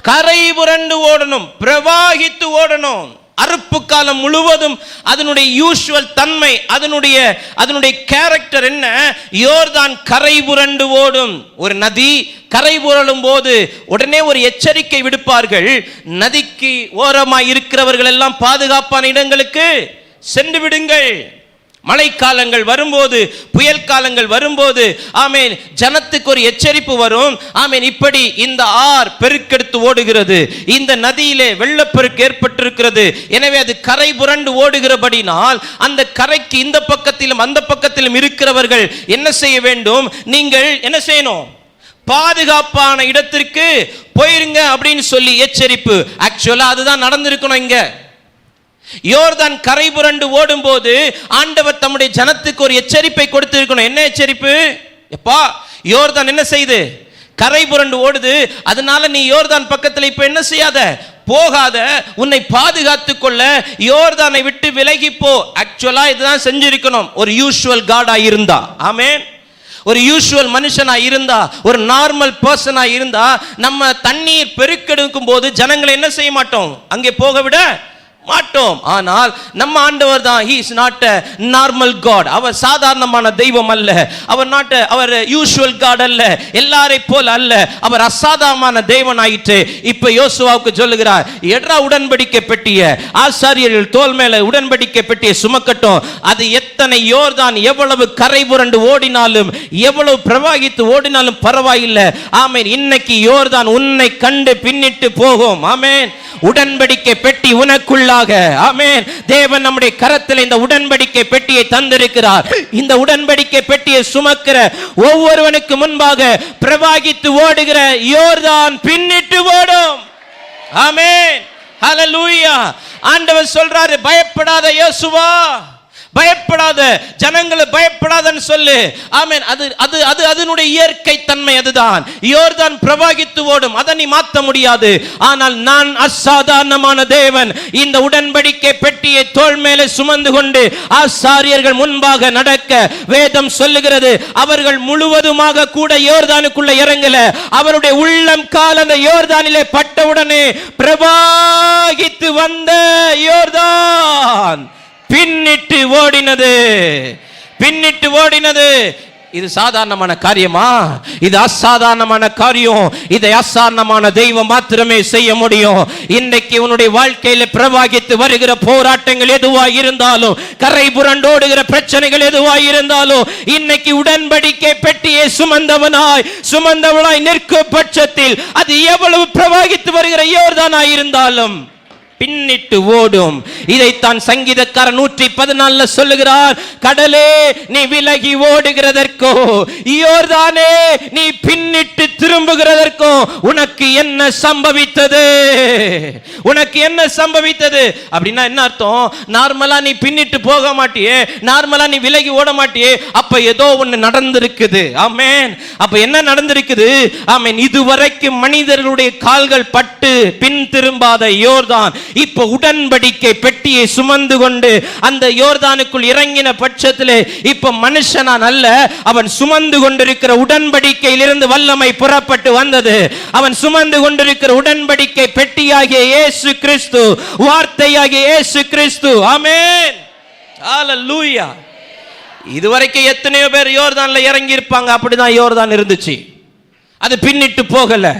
கரை புரண்டு ஓடணும், பிரவாகித்து ஓடணும். அறுப்பு காலம் முழுவதும் அதனுடைய யூசுவல் தன்மை, அதனுடைய கேரக்டர் என்ன? யோர்தான் கரை புரண்டு ஓடும். ஒரு நதி கரை புரளும் போது உடனே ஒரு எச்சரிக்கை விடுப்பார்கள், நதிக்கு ஓரமாய் இருக்கிறவர்கள் எல்லாம் பாதுகாப்பான இடங்களுக்கு சென்று விடுங்கள். மழைக்காலங்கள் வரும்போது, புயல் காலங்கள் வரும்போது, ஆமேன், ஜனத்துக்கு ஒரு எச்சரிப்பு வரும். ஆமேன், இப்படி இந்த ஆறு பெருக்கெடுத்து ஓடுகிறது, இந்த நதியிலே வெள்ளப்பெருக்கு ஏற்பட்டிருக்கிறது, எனவே அது கரை புரண்டு ஓடுகிறபடினால் அந்த கரைக்கு இந்த பக்கத்திலும் அந்த பக்கத்திலும் இருக்கிறவர்கள் என்ன செய்ய வேண்டும்? நீங்கள் என்ன செய்யணும்? பாதுகாப்பான இடத்திற்கு போயிருங்க அப்படின்னு சொல்லி எச்சரிப்பு. ஆக்சுவலா அதுதான் நடந்திருக்கணும். இங்க யோர்தான் கரை புரண்டு ஓடும் போது ஆண்டவர் தம்முடைய ஜனத்துக்கு ஒரு எச்சரிப்பை கொடுத்திருக்கணும். என்ன எச்சரிப்பு? எப்பா, யோர்தான் என்ன செய்து கரை புரண்டு ஓடுது, அதனால நீ யோர்தான் பக்கத்தில் இப்ப என்ன செய்யாத, போகாத, உன்னை பாதுகாத்துக் கொள்ள யோர்தானை விட்டு விலகி போ. ஆக்சுவலா இதுதான் செஞ்சிருக்கணும் ஒரு யூசுவல் காடா இருந்தா. ஆமென். ஒரு யூசுவல் மனுஷனா இருந்தா, ஒரு நார்மல் பர்சனா இருந்தா, நம்ம தண்ணீர் பெருக்கெடுக்கும் போது ஜனங்களை என்ன செய்ய மாட்டோம்? அங்கே போக விட மாட்டோம். ஆனால் நம்ம ஆண்டவர் தான், he is not a normal god. அவர் சாதாரணமான தெய்வம் அல்ல, அவர் யூசுவல் காட் அல்ல, எல்லாரை போல அல்ல, அவர் அசாதாரணமான தேவன் ஆயிற்று. இப்ப யோசுவாவுக்கு சொல்லுகிறார், எட்ரா உடன்படிக்கை பெட்டிய ஆசாரியர்கள் தோல் மேல உடன்படிக்கை பெட்டியை சுமக்கட்டும். அது எத்தனை யோர்தான் எவ்வளவு கரை புரண்டு ஓடினாலும், எவ்வளவு பிரவாகித்து ஓடினாலும் பரவாயில்லை. ஆமென். இன்னைக்கு யோர்தான் உன்னை கண்டு பின்னிட்டு போகும். ஆமென். உடன்படிக்கை பெட்டி உனக்குள்ளாக. ஆமென். தேவன் நம்முடைய கரத்தில் இந்த உடன்படிக்கை பெட்டியை தந்திருக்கிறார். இந்த உடன்படிக்கை பெட்டியை சுமக்கிற ஒவ்வொருவனுக்கு முன்பாக பிரவாகித்து ஓடுகிற யோர்தான் பின்னிட்டு ஓடும். ஆமென். ஹல்லேலூயா. ஆண்டவர் சொல்றாரு, பயப்படாத யோசுவா, பயப்படாத ஜனங்களை, பயப்படாதன்னு சொல்லு. ஆமென். அது அதனுடைய இயற்கை தன்மை அதுதான். யோர்தான் பிரவாகித்து ஓடும், அதை நீ மாற்ற முடியாது. ஆனால் நான் அசாதாரணமான தேவன். இந்த உடன்படிக்கை பெட்டியை தோள் மேலே சுமந்து கொண்டு ஆசாரியர்கள் முன்பாக நடக்க வேதம் சொல்லுகிறது, அவர்கள் முழுவதுமாக கூட யோர்தானுக்குள்ள இறங்கல. அவருடைய உள்ளம் கால் அந்த யோர்தானிலே பட்டவுடனே பிரவாகித்து வந்த யோர்தான் பின்னிட்டு ஓடினது, பின்னிட்டு ஓடினது. இது சாதாரணமான காரியமா? இது அசாதாரணமான காரியம். இதை அசாதாரணமான தெய்வம் மாத்திரமே செய்ய முடியும். இன்னைக்கு உன்னுடைய வாழ்க்கையில பிரவாகித்து வருகிற போராட்டங்கள் எதுவாய் இருந்தாலும், கரை புரண்டோடுகிற பிரச்சனைகள் எதுவாய் இருந்தாலும், இன்னைக்கு உடன்படிக்கை பெட்டியை சுமந்தவனாய் நிற்கும் பட்சத்தில் அது எவ்வளவு பிரவாகித்து வருகிற யோர்தானாய் இருந்தாலும் பின்னிட்டு ஓடும். இதைத்தான் சங்கீதக்காரன் 114 சொல்லுகிறார், கடலே நீ விலகி ஓடுகிறதற்கோ, யோர்தானே நீ பின்னிட்டு திரும்புகிறதற்கோ உனக்கு என்ன சம்பவித்தது? உனக்கு என்ன சம்பவித்தது? அப்படின்னா என்ன அர்த்தம்? நார்மலா நீ பின்னிட்டு போக மாட்டியே, நார்மலா நீ விலகி ஓட மாட்டியே, அப்ப ஏதோ ஒன்று நடந்திருக்குது. ஆமென். அப்ப என்ன நடந்திருக்குது? ஆமென். இதுவரைக்கும் மனிதர்களுடைய கால்கள் பட்டு பின் திரும்பாத யோர்தான் இப்ப உடன்படிக்கை பெட்டியை சுமந்து கொண்டு அந்த யோர்தானுக்குள் இறங்கின பட்சத்திலே இப்ப மனுஷனான் அல்ல, அவன் சுமந்து கொண்டிருக்கிற உடன்படிக்கையில் இருந்து வல்லமை புறப்பட்டு வந்தது. அவன் சுமந்து கொண்டிருக்கிற உடன்படிக்கை பெட்டியாகிய இயேசு கிறிஸ்து, வார்த்தையாகிய இயேசு கிறிஸ்து. ஆமென். ஹல்லேலூயா. இதுவரைக்கும் எத்தனையோ பேர் யோர்தான்ல இறங்கி இருப்பாங்க, அப்படிதான் யோர்தான் இருந்துச்சு, அது பின்னிட்டு போகல.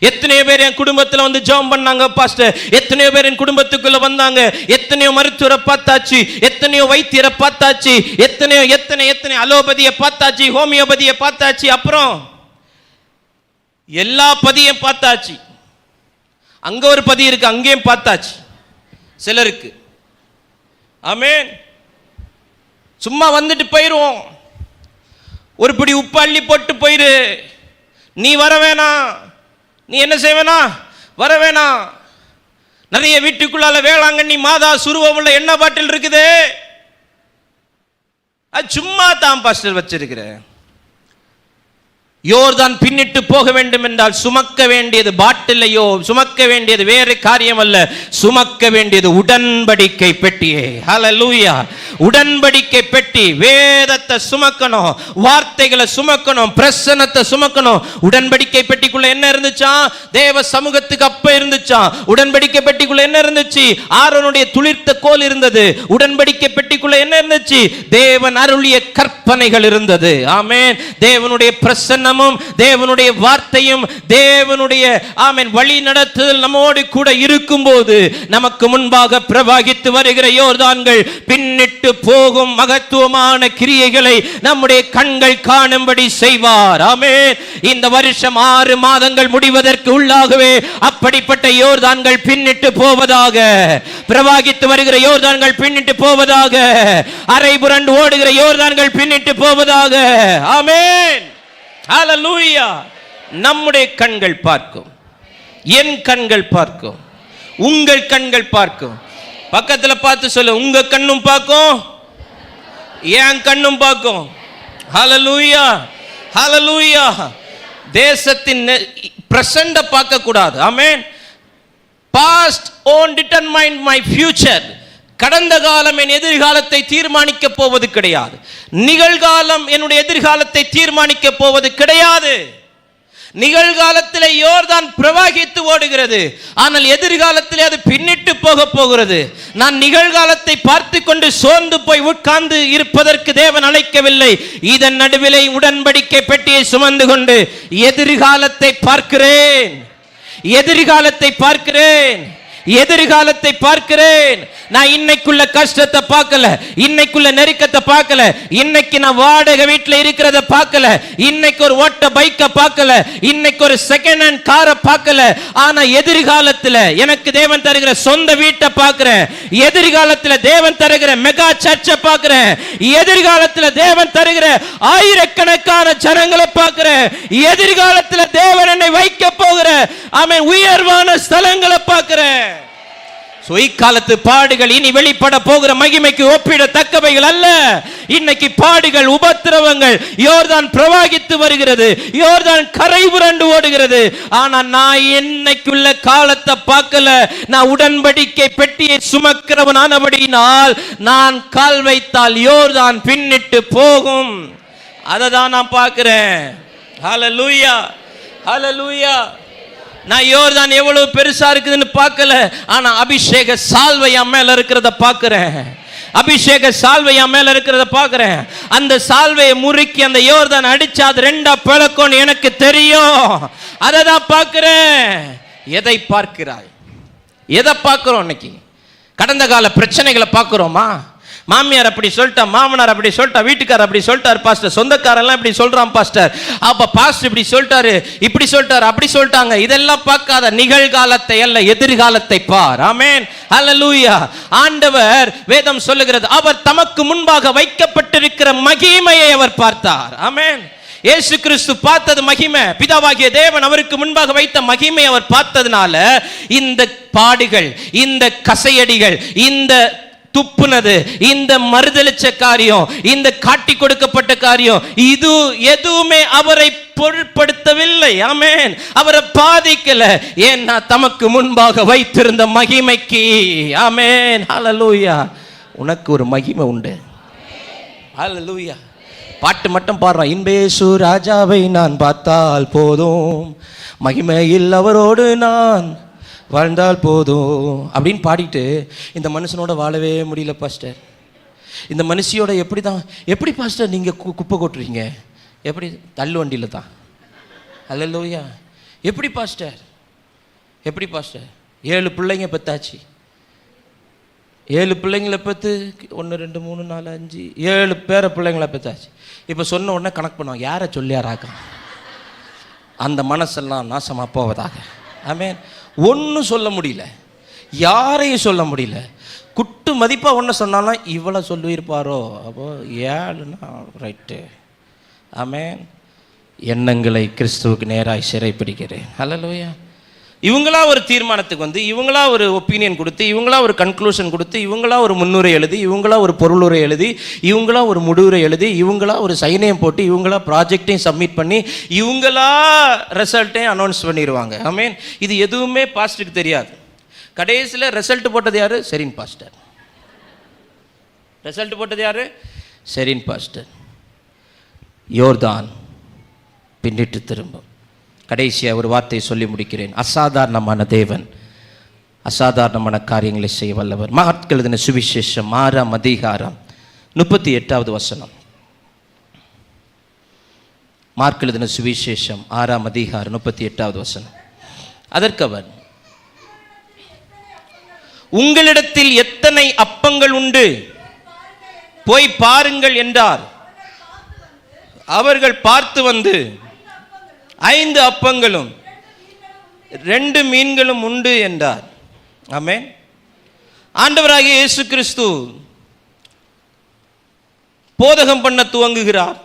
எத்தனையோ பேர் என் குடும்பத்தில் வந்து ஜெபம் பண்ணாங்க பாஸ்டர், எத்தனையோ பேர் என் குடும்பத்துக்குள்ள வந்தாங்க, எத்தனையோ மருத்துவரை பார்த்தாச்சு, எத்தனையோ வைத்தியரை பார்த்தாச்சு, எத்தனை அலோபதியை பார்த்தாச்சு, ஹோமியோபதியை பார்த்தாச்சு, அப்புறம் எல்லா பதியும் பார்த்தாச்சு. அங்க ஒரு பதி இருக்கு, அங்கேயும் பார்த்தாச்சு சிலருக்கு. ஆமென். சும்மா வந்துட்டு போயிருவோம், ஒரு பிடி உப்பு அள்ளி போட்டு போயிரு, நீ வர வேணாம், நீ என்ன செய்வேனா, வர வேணாம். நிறைய வீட்டுக்குள்ளால வேளாங்கண்ணி மாதா சுருவமுள்ள எண்ணெய் பாட்டில் இருக்குது, அது சும்மா தான் பாஸ்டர் வச்சிருக்கிறேன். யோர்தான் பின்னிட்டு போக வேண்டும் என்றால் சுமக்க வேண்டியது பாட்டிலையோ, சுமக்க வேண்டியது வேறு காரியம் அல்ல, சுமக்க வேண்டியது உடன்படிக்கை பெட்டியே. ஹல்லேலூயா. உடன்படிக்கை பெட்டி. வேதத்தை சுமக்கணும், வார்த்தைகளை சுமக்கணும், பிரசன்னத்தை சுமக்கணும். உடன்படிக்கை பெட்டிக்குள்ள என்ன இருந்துச்சா? தேவ சமூகத்துக்கு அப்ப இருந்துச்சா? உடன்படிக்கை பெட்டிக்குள்ள என்ன இருந்துச்சு? ஆரோனுடைய துளிர்த்த கோல் இருந்தது. உடன்படிக்கை பெட்டிக்குள்ள என்ன இருந்துச்சு? தேவன் அருளிய கற்பனைகள் இருந்தது. ஆமென். தேவனுடைய பிரசன்னம், தேவனுடைய வார்த்தையும், தேவனுடைய ஆமென் வழி நடத்துதல் நம்மோடு கூட இருக்கும்போது நமக்கு முன்பாக பிரவாகித்து வருகிற யோர்தான்கள் பின்னிட்டு போகும் மகத்துவமான கிரியைகளை நம்முடைய கண்கள் காணும்படி செய்வார். ஆமென். இந்த வருஷம் 6 மாதங்கள் முடிவதற்கு உள்ளாகவே அப்படிப்பட்ட யோர்தான்கள் பின்னிட்டு போவதாக, பிரவாகித்து வருகிற யோர்தான்கள் பின்னிட்டு போவதாக, அரை புரண்டு ஓடுகிற யோர்தான்கள் பின்னிட்டு போவதாக. ஆமென். ஹல்லேலூயா. நம்முடைய கண்கள் பார்க்கும், என் கண்கள் பார்க்கும், உங்கள் கண்கள் பார்க்கும். பக்கத்துல பார்த்து சொல்ல, உங்க கண்ணும் பார்க்கும், என் கண்ணும் பார்க்கும். ஹல்லேலூயா. ஹல்லேலூயா. தேசத்தின் பிரசண்ட பார்க்க கூடாது. Amen. Past won't determine my future. கடந்த காலம் என் எதிர்காலத்தை தீர்மானிக்க போவது கிடையாது. நிகழ்காலம் என்னுடைய எதிர்காலத்தை தீர்மானிக்க போவது கிடையாது. நிகழ்காலத்திலே யோர்தான் பிரவாகித்து ஓடுகிறது, ஆனால் எதிர்காலத்திலே அது பின்னிட்டு போக போகிறது. நான் நிகழ்காலத்தை பார்த்து கொண்டு சோர்ந்து போய் உட்கார்ந்து இருப்பதற்கு தேவன் அழைக்கவில்லை. இதன் நடுவிலே உடன்படிக்கை பெட்டியை சுமந்து கொண்டு எதிர்காலத்தை பார்க்கிறேன், எதிர்காலத்தை பார்க்கிறேன், எதிர்காலத்தை பார்க்கிறேன். நான் இன்னைக்குள்ள கஷ்டத்தை பார்க்கல, இன்னைக்குள்ள நெருக்கத்தை பார்க்கல, இன்னைக்கு நான் வாடகை வீட்டில் இருக்கிறத பார்க்கல, இன்னைக்கு ஒரு ஓட்ட பைக்கை பார்க்கல, இன்னைக்கு ஒரு செகண்ட் ஹேண்ட் காரை பார்க்கல. ஆனா எதிர்காலத்தில் எனக்கு தேவன் தருகிற சொந்த வீட்டை பார்க்கிறேன், எதிர்காலத்தில் தேவன் தருகிற மெகா சர்ச்சை பார்க்கிறேன், எதிர்காலத்தில் தேவன் தருகிற ஆயிரக்கணக்கான ஜனங்களை பார்க்கிறேன், எதிர்காலத்தில் தேவன் என்னை வைக்க போகிற ஆமென் உயர்வான ஸ்தலங்களை பார்க்கிறேன். இக்காலத்து பாடுகள் இனி வெளிப்பட போகிற மகிமைக்கு ஒப்பிடத்தக்கவைகள் அல்ல. இன்னைக்கு பாடுகள், உபத்திரவங்கள், யோர்தான் பிரவாகித்து வருகிறது, யோர்தான் கரை புரண்டு ஓடுகிறது. ஆனா நான் என்னைக்குள்ள காலத்தை பார்க்கல. நான் உடன்படிக்கை பெட்டியை சுமக்கிறவனானபடியினால் நான் கால் வைத்தால் யோர்தான் பின்னிட்டு போகும். அதை தான் நான் பார்க்கிறேன். ஹல்லேலூயா. ஹல்லேலூயா. நான் யோர்தான் எவ்வளவு பெருசா இருக்குதுன்னு பார்க்கல, ஆனா அபிஷேக சால்வை என் மேல இருக்கிறத பார்க்கிறேன். அபிஷேக சால்வை என் மேல இருக்கிறத பார்க்கிறேன். அந்த சால்வையை முறுக்கி அந்த யோர்தான் அடிச்சு அது 2ஆ பிளக்கும்னு எனக்கு தெரியும். அதை தான் பார்க்கிறேன். எதை பார்க்கிறாய்? எதை பார்க்கிறோம்? இன்னைக்கு கடந்த கால பிரச்சனைகளை பார்க்கிறோமா? மாமியார் அப்படி சொல்லிட்டா, மாமனார் அப்படி சொல்லிட்டா, வீட்டுக்காரர் அப்படி சொல்லிட்டார் பாஸ்டர், சொந்தக்காரெல்லாம் இப்படி சொல்றான் பாஸ்டர், அப்ப பாஸ்டர் இப்படி சொல்லிட்டாரு, இப்படி சொல்லிட்டாரு, அப்படி சொல்லிட்டாங்க. இதெல்லாம் பார்க்காத, நிகழ்காலத்தை அல்ல எதிர்காலத்தை பார். ஆமென். ஹல்லேலூயா. ஆண்டவர் வேதம் சொல்லுகிறது, அவர் தமக்கு முன்பாக வைக்கப்பட்டிருக்கிற மகிமையை அவர் பார்த்தார். ஆமென். இயேசு கிறிஸ்து பார்த்தது மகிமை. பிதாவாகிய தேவன் அவருக்கு முன்பாக வைத்த மகிமை அவர் பார்த்ததுனால இந்த பாடுகள், இந்த கசையடிகள், இந்த துப்புனது, இந்த மறுதளிச்ச காரியம், இந்த காட்டி கொடுக்கப்பட்ட காரியம், இது எதுவுமே அவரை பொருட்படுத்தவில்லை. ஆமென். அவரை பாதிக்கல. ஏன்னா தமக்கு முன்பாக வைத்திருந்த மகிமைக்கு. ஆமென். ஹல்லேலூயா. உனக்கு ஒரு மகிமை உண்டு. ஹல்லேலூயா. பாட்டு மட்டும் பாடுறான். இன்பேசு ராஜாவை நான் பார்த்தால் போதும், மகிமையில் அவரோடு நான் வாழ்ந்தால் போதும் அப்படின்னு பாடிட்டு இந்த மனுஷனோட வாழவே முடியல பாஸ்டர். இந்த மனுஷியோட எப்படி பாஸ்டர் நீங்கள் குப்பை கொட்டுறீங்க? எப்படி? தள்ளு வண்டியில் தான். ஹல்லேலூயா. எப்படி பாஸ்டர்? எப்படி பாஸ்டர்? 7 பிள்ளைங்க பெத்தாச்சு. 7 பிள்ளைங்களை பெற்று 1 2 3 4 5 7 பேர பிள்ளைங்களை பெற்றாச்சு. இப்போ சொன்ன உடனே கணக்கு பண்ணுவாங்க, யாரை சொல்லியாராக்கா? அந்த மனசெல்லாம் நாசமாக போவதாக. ஆமென். ஒன்றும் சொல்ல முடியல, யாரையும் சொல்ல முடியல. குட்டு மதிப்பாக ஒன்று சொன்னாலும் இவ்வளோ சொல்லியிருப்பாரோ, அப்போ 7னா ரைட்டு. ஆமென். எண்ணங்களை கிறிஸ்துவுக்கு நேராய் சிறை பிடிக்கிறேன். ஹல்லேலூயா. இவங்களா ஒரு தீர்மானத்துக்கு வந்து, இவங்களா ஒரு ஒப்பீனியன் கொடுத்து, இவங்களா ஒரு கன்க்ளூஷன் கொடுத்து, இவங்களா ஒரு முன்னுரை எழுதி, இவங்களா ஒரு பொருளுரை எழுதி, இவங்களா ஒரு முடிவுரை எழுதி, இவங்களா ஒரு சைனையும் போட்டு, இவங்களா ப்ராஜெக்டையும் சப்மிட் பண்ணி, இவங்களா ரிசல்ட்டையும் அனௌன்ஸ் பண்ணிடுவாங்க. ஆமீன். இது எதுவுமே பாஸ்டருக்கு தெரியாது. கடைசியில் ரிசல்ட் போட்டது யாரு? செரின் பாஸ்டர். ரிசல்ட் போட்டது யாரு? செரின் பாஸ்டர். யோர்தான் பின்னிட்டு திரும்பும். கடைசியாக ஒரு வார்த்தையை சொல்லி முடிக்கிறேன். அசாதாரணமான தேவன் அசாதாரணமான காரியங்களை செய்ய வல்லவர். மார்க் எழுதின சுவிசேஷம் 6ஆம் அதிகாரம் 38வது வசனம். மார்க் எழுதின சுவிசேஷம் 6ஆம் அதிகாரம் 38வது வசனம். அதற்கவர், உங்களிடத்தில் எத்தனை அப்பங்கள் உண்டு, போய் பாருங்கள் என்றார். அவர்கள் பார்த்து வந்து 5 அப்பங்களும் 2 மீன்களும் உண்டு என்றார். ஆமென். ஆண்டவராகிய இயேசு கிறிஸ்து போதகம் பண்ண துவங்குகிறார்.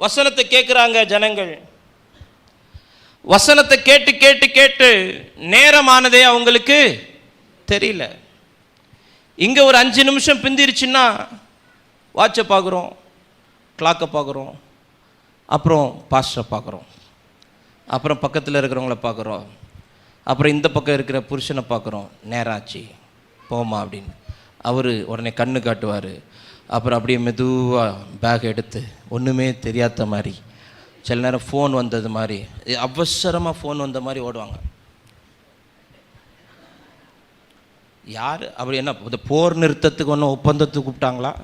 வசனத்தை கேட்கிறாங்க ஜனங்கள். வசனத்தை கேட்டு கேட்டு கேட்டு நேரமானதே அவங்களுக்கு தெரியல. இங்க ஒரு 5 நிமிஷம் பிந்திருச்சுன்னா வாட்சை பார்க்குறோம், கிளாக்கை பார்க்குறோம், அப்புறம் பாஸ்டரை பார்க்குறோம், அப்புறம் பக்கத்தில் இருக்கிறவங்கள பார்க்குறோம், அப்புறம் இந்த பக்கம் இருக்கிற புருஷனை பார்க்குறோம். நேராச்சு போமா அப்படின்னு அவர் உடனே கண்ணு காட்டுவார். அப்புறம் அப்படியே மெதுவாக பேக் எடுத்து ஒன்றுமே தெரியாத மாதிரி, சில நேரம் ஃபோன் வந்தது மாதிரி, அவசரமாக ஃபோன் வந்த மாதிரி ஓடுவாங்க. யார் அப்படி? என்ன இந்த போர் நிறுத்தத்துக்கு ஒன்றும் ஒப்பந்தத்துக்கு கூப்பிட்டாங்களா?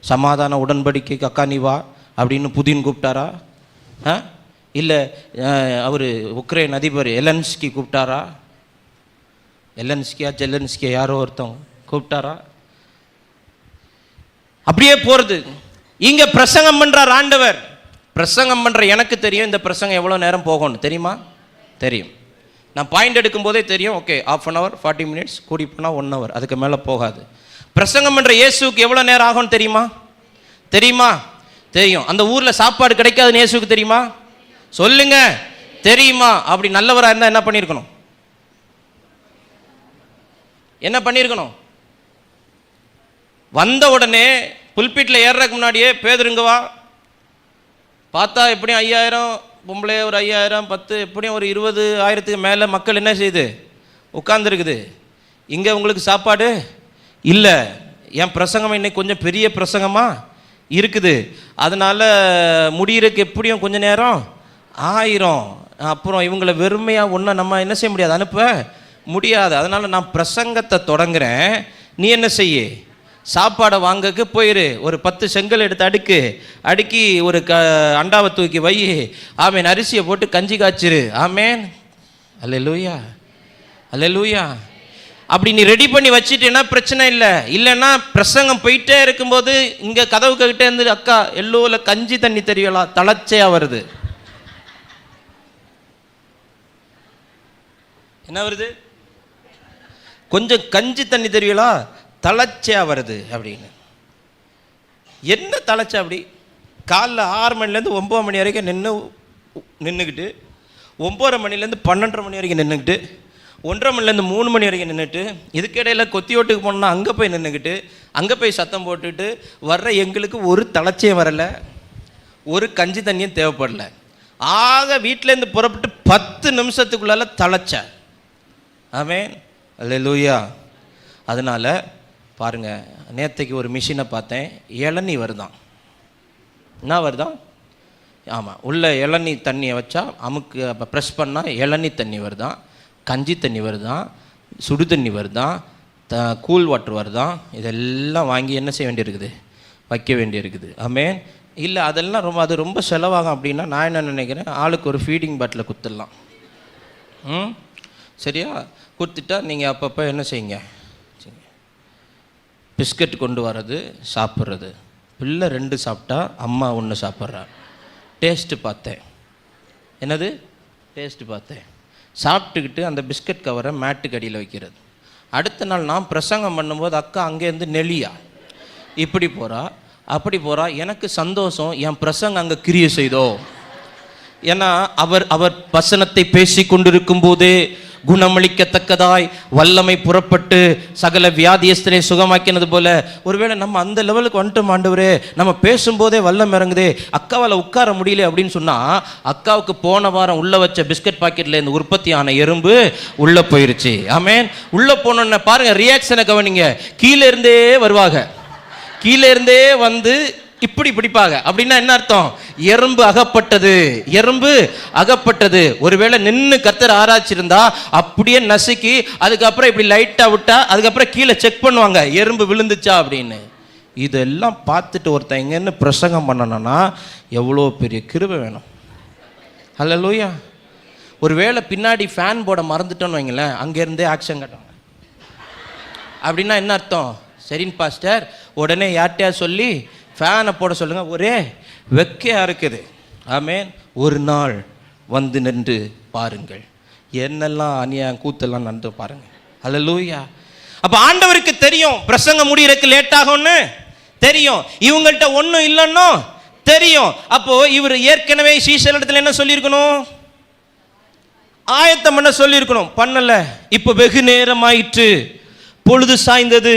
சமாதான உடன்படிக்கைக்கு அக்கா நீ வா அப்படின்னு புதின் கூப்பிட்டாரா? இல்லை அவர் உக்ரைன் அதிபர் எலன்ஸ்கி கூப்பிட்டாரா? எலன்ஸ்கியா ஜெலன்ஸ்கியா யாரோ ஒருத்தவங்க கூப்பிட்டாரா? அப்படியே போகிறது. இங்கே பிரசங்கம் பண்ணுறார் ஆண்டவர். பிரசங்கம் பண்ணுற எனக்கு தெரியும் இந்த பிரசங்கம் எவ்வளோ நேரம் போகணும் தெரியுமா? தெரியும். நான் பாயிண்ட் எடுக்கும் போதே தெரியும். ஓகே, 1/2 hour 40 minutes, கூடி போனால் 1 hour, அதுக்கு மேலே போகாது. பிரசங்கம் பண்ணுற இயேசுக்கு எவ்வளோ நேரம் ஆகும்னு தெரியுமா? தெரியுமா? தெரியும். அந்த ஊரில் சாப்பாடு கிடைக்காதுன்னு இயேசுக்கு தெரியுமா? சொல்லுங்க, தெரியுமா? அப்படி நல்லவராக இருந்தால் என்ன பண்ணியிருக்கணும்? என்ன பண்ணியிருக்கணும்? வந்த உடனே புல்பீட்டில் ஏறுறதுக்கு முன்னாடியே பேதுருங்கவா பார்த்தா எப்படியும் 5000 பொம்பளை, ஒரு 5000 10, எப்படியும் ஒரு 20,000க்கு மேலே மக்கள் என்ன செய்யுது? உட்கார்ந்துருக்குது. இங்கே உங்களுக்கு சாப்பாடு இல்லை. என் பிரசங்கம் இன்னைக்கு கொஞ்சம் பெரிய பிரசங்கமாக இருக்குது. அதனால் முடிகிறதுக்கு எப்படியும் கொஞ்சம் நேரம் ஆயிரும். அப்புறம் இவங்களை வெறுமையாக ஒன்றும் நம்ம என்ன செய்ய முடியாது, அனுப்ப முடியாது. அதனால் நான் பிரசங்கத்தை தொடங்குறேன், நீ என்ன செய்ய? சாப்பாடை வாங்கக்கு போயிரு. ஒரு 10 செங்கல் எடுத்து அடுக்கி ஒரு அண்டாவை தூக்கி வை. ஆமேன். அரிசியை போட்டு கஞ்சி காய்ச்சிரு. ஆமேன். அல்லேலூயா, அல்லேலூயா. அப்படி நீ ரெடி பண்ணி வச்சுட்டேன்னா பிரச்சனை இல்லை. இல்லைன்னா பிரசங்கம் போயிட்டே இருக்கும்போது இங்கே கதவு கிட்டே இருந்து அக்கா எல்லோவில் கஞ்சி தண்ணி தெரியலா தளர்ச்சியாக வருது. என்ன வருது? கொஞ்சம் கஞ்சி தண்ணி தெரியலா தளர்ச்சியாக வருது அப்படின்னு. என்ன தளர்ச்சி? அப்படி காலைல 6 மணிலேருந்து 9 மணி வரைக்கும் நின்றுக்கிட்டு 9:30 மணிலேருந்து 12:30 மணி வரைக்கும் நின்றுக்கிட்டு 1:30 மணிலேருந்து 3 மணி வரைக்கும் நின்றுட்டு, இதுக்கிடையில் கொத்தியோட்டுக்கு போனோன்னா அங்கே போய் நின்றுக்கிட்டு அங்கே போய் சத்தம் போட்டுட்டு வர்ற எங்களுக்கு ஒரு தளர்ச்சியும் வரலை, ஒரு கஞ்சி தண்ணியும் தேவைப்படலை. ஆக வீட்டிலேருந்து புறப்பட்டு 10 நிமிஷத்துக்குள்ளால தளர்ச்ச. ஆமென். அல்லேலூயா. அதனால் பாருங்கள், நேற்றைக்கு ஒரு மிஷினை பார்த்தேன், இளநீ வருதான். என்ன வருதான்? ஆமாம், உள்ள இளநீ தண்ணியை வச்சா அமுக்கு அப்போ ப்ரெஸ் பண்ணால் இளநீ தண்ணி வருதான், கஞ்சி தண்ணி வருதான், சுடு தண்ணி வருதான், கூல் வாட்டர் வருதான். இதெல்லாம் வாங்கி என்ன செய்ய வேண்டியிருக்குது? வைக்க வேண்டியிருக்குது. ஆமென். இல்லை அதெல்லாம் அது ரொம்ப செலவாகும். அப்படின்னா நான் என்ன நினைக்கிறேன், ஆளுக்கு ஒரு ஃபீடிங் பாட்டில் குத்துடலாம். சரியா? கொடுத்துட்டா நீங்கள் அப்பப்போ என்ன செய்யுங்க, பிஸ்கட் கொண்டு வர்றது, சாப்பிட்றது. பிள்ளை 2 சாப்பிட்டா அம்மா 1 சாப்பிட்றா. டேஸ்ட்டு பார்த்தேன். என்னது? டேஸ்ட்டு பார்த்தேன். சாப்பிட்டுக்கிட்டு அந்த பிஸ்கட் கவரை மேட்டுக்கு அடியில் வைக்கிறது. அடுத்த நாள் நான் பிரசங்கம் பண்ணும்போது அக்கா அங்கேருந்து நெளியா இப்படி போகிறா அப்படி போகிறா. எனக்கு சந்தோஷம், என் பிரசங்கம் அங்கே கிரியை செய்தோ. ஏன்னா அவர் வசனத்தை பேசி கொண்டிருக்கும் போதே குணமளிக்கத்தக்கதாய் வல்லமை புறப்பட்டு சகல வியாதியஸ்தரை சுகமாக்கினது போல, ஒருவேளை நம்ம அந்த லெவலுக்கு வந்துட்டோம் ஆண்டவரே, நம்ம பேசும்போதே வல்லம் இறங்குதே, அக்காவால் உட்கார முடியல அப்படின்னு சொன்னா, அக்காவுக்கு போன வாரம் உள்ள வச்ச பிஸ்கட் பாக்கெட்ல இருந்து உற்பத்தி ஆன எறும்பு உள்ள போயிருச்சு. ஆமென். உள்ள போனோன்னு பாருங்க, ரியாக்ஷனை கவனிங்க. கீழே இருந்தே வருவாங்க, கீழே இருந்தே வந்து இப்படி பிடிப்பாங்க. அப்படின்னா என்ன அர்த்தம்? எறும்பு அகப்பட்டது, எறும்பு அகப்பட்டது. ஒருவேளை நின்று கர்த்தர் ஆராய்ச்சிருந்தா அப்படியே நசுக்கி அதுக்கப்புறம் இப்படி லைட்டா விட்டா அதுக்கப்புறம் கீழே செக் பண்ணுவாங்க எறும்பு விழுந்துச்சா அப்படின்னு. இதெல்லாம் பார்த்துட்டு ஒருத்தன் எங்கன்னு பிரசங்கம் பண்ணணும்னா எவ்வளோ பெரிய கிருபை வேணும். ஹல்லேலூயா. ஒருவேளை பின்னாடி ஃபேன் போட மறந்துட்டோன்னு வைங்களேன், அங்கேருந்தே ஆக்ஷன் காட்டுவாங்க. அப்படின்னா என்ன அர்த்தம்? சரின் பாஸ்டர், உடனே யார்கிட்டயா சொல்லி ஃபேனை போட சொல்லுங்க. ஒரே வெக்கையா இருக்குது. ஆமென். ஒரு நாள் வந்து நின்று பாருங்கள், என்னெல்லாம் அநியாயம் கூத்தெல்லாம் நடந்து பாருங்க. ஹல்லேலூயா. அப்ப ஆண்டவருக்கு தெரியும் பிரசங்கம் முடியறதுக்கு லேட் ஆகும்னு தெரியும், இவங்கள்ட்ட ஒன்றும் இல்லைன்னு தெரியும். அப்போ இவர் ஏற்கனவே சீசரிடத்துல என்ன சொல்லியிருக்கணும்? ஆயத்தம் பண்ண சொல்லியிருக்கணும். பண்ணல. இப்போ வெகு நேரம் ஆயிற்று, பொழுது சாய்ந்தது.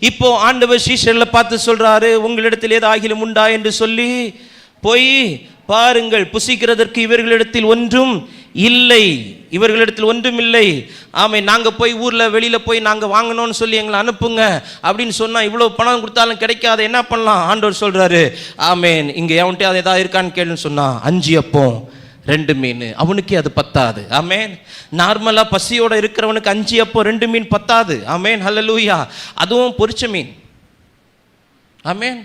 இப்போ ஆண்டவர் சீஷர்களை பார்த்து சொல்றாரு, உங்களிடத்தில் ஏதாகிலும் உண்டா என்று சொல்லி போய் பாருங்கள், புசிக்கிறதற்கு இவர்களிடத்தில் ஒன்றும் இல்லை, இவர்களிடத்தில் ஒன்றும் இல்லை. ஆமே, நாங்க போய் ஊர்ல வெளியில போய் நாங்க வாங்கணும்னு சொல்லி எங்களை அனுப்புங்க அப்படின்னு சொன்னா இவ்வளவு பணம் கொடுத்தாலும் கிடைக்காது, என்ன பண்ணலாம்? ஆண்டவர் சொல்றாரு, ஆமேன், இங்க எவன்ட்டே அது ஏதாவது இருக்கான்னு கேளுன்னு சொன்னா 5 அப்பம் 2 மீன், அவனுக்கே அது பத்தாது. ஆமேன். நார்மலா பசியோட இருக்கிறவனுக்கு 5 அப்பம் 2 மீன் பத்தாது. ஆமேன். ஹல்லேலூயா. அதுவும் பொரிச்ச மீன். ஆமேன்.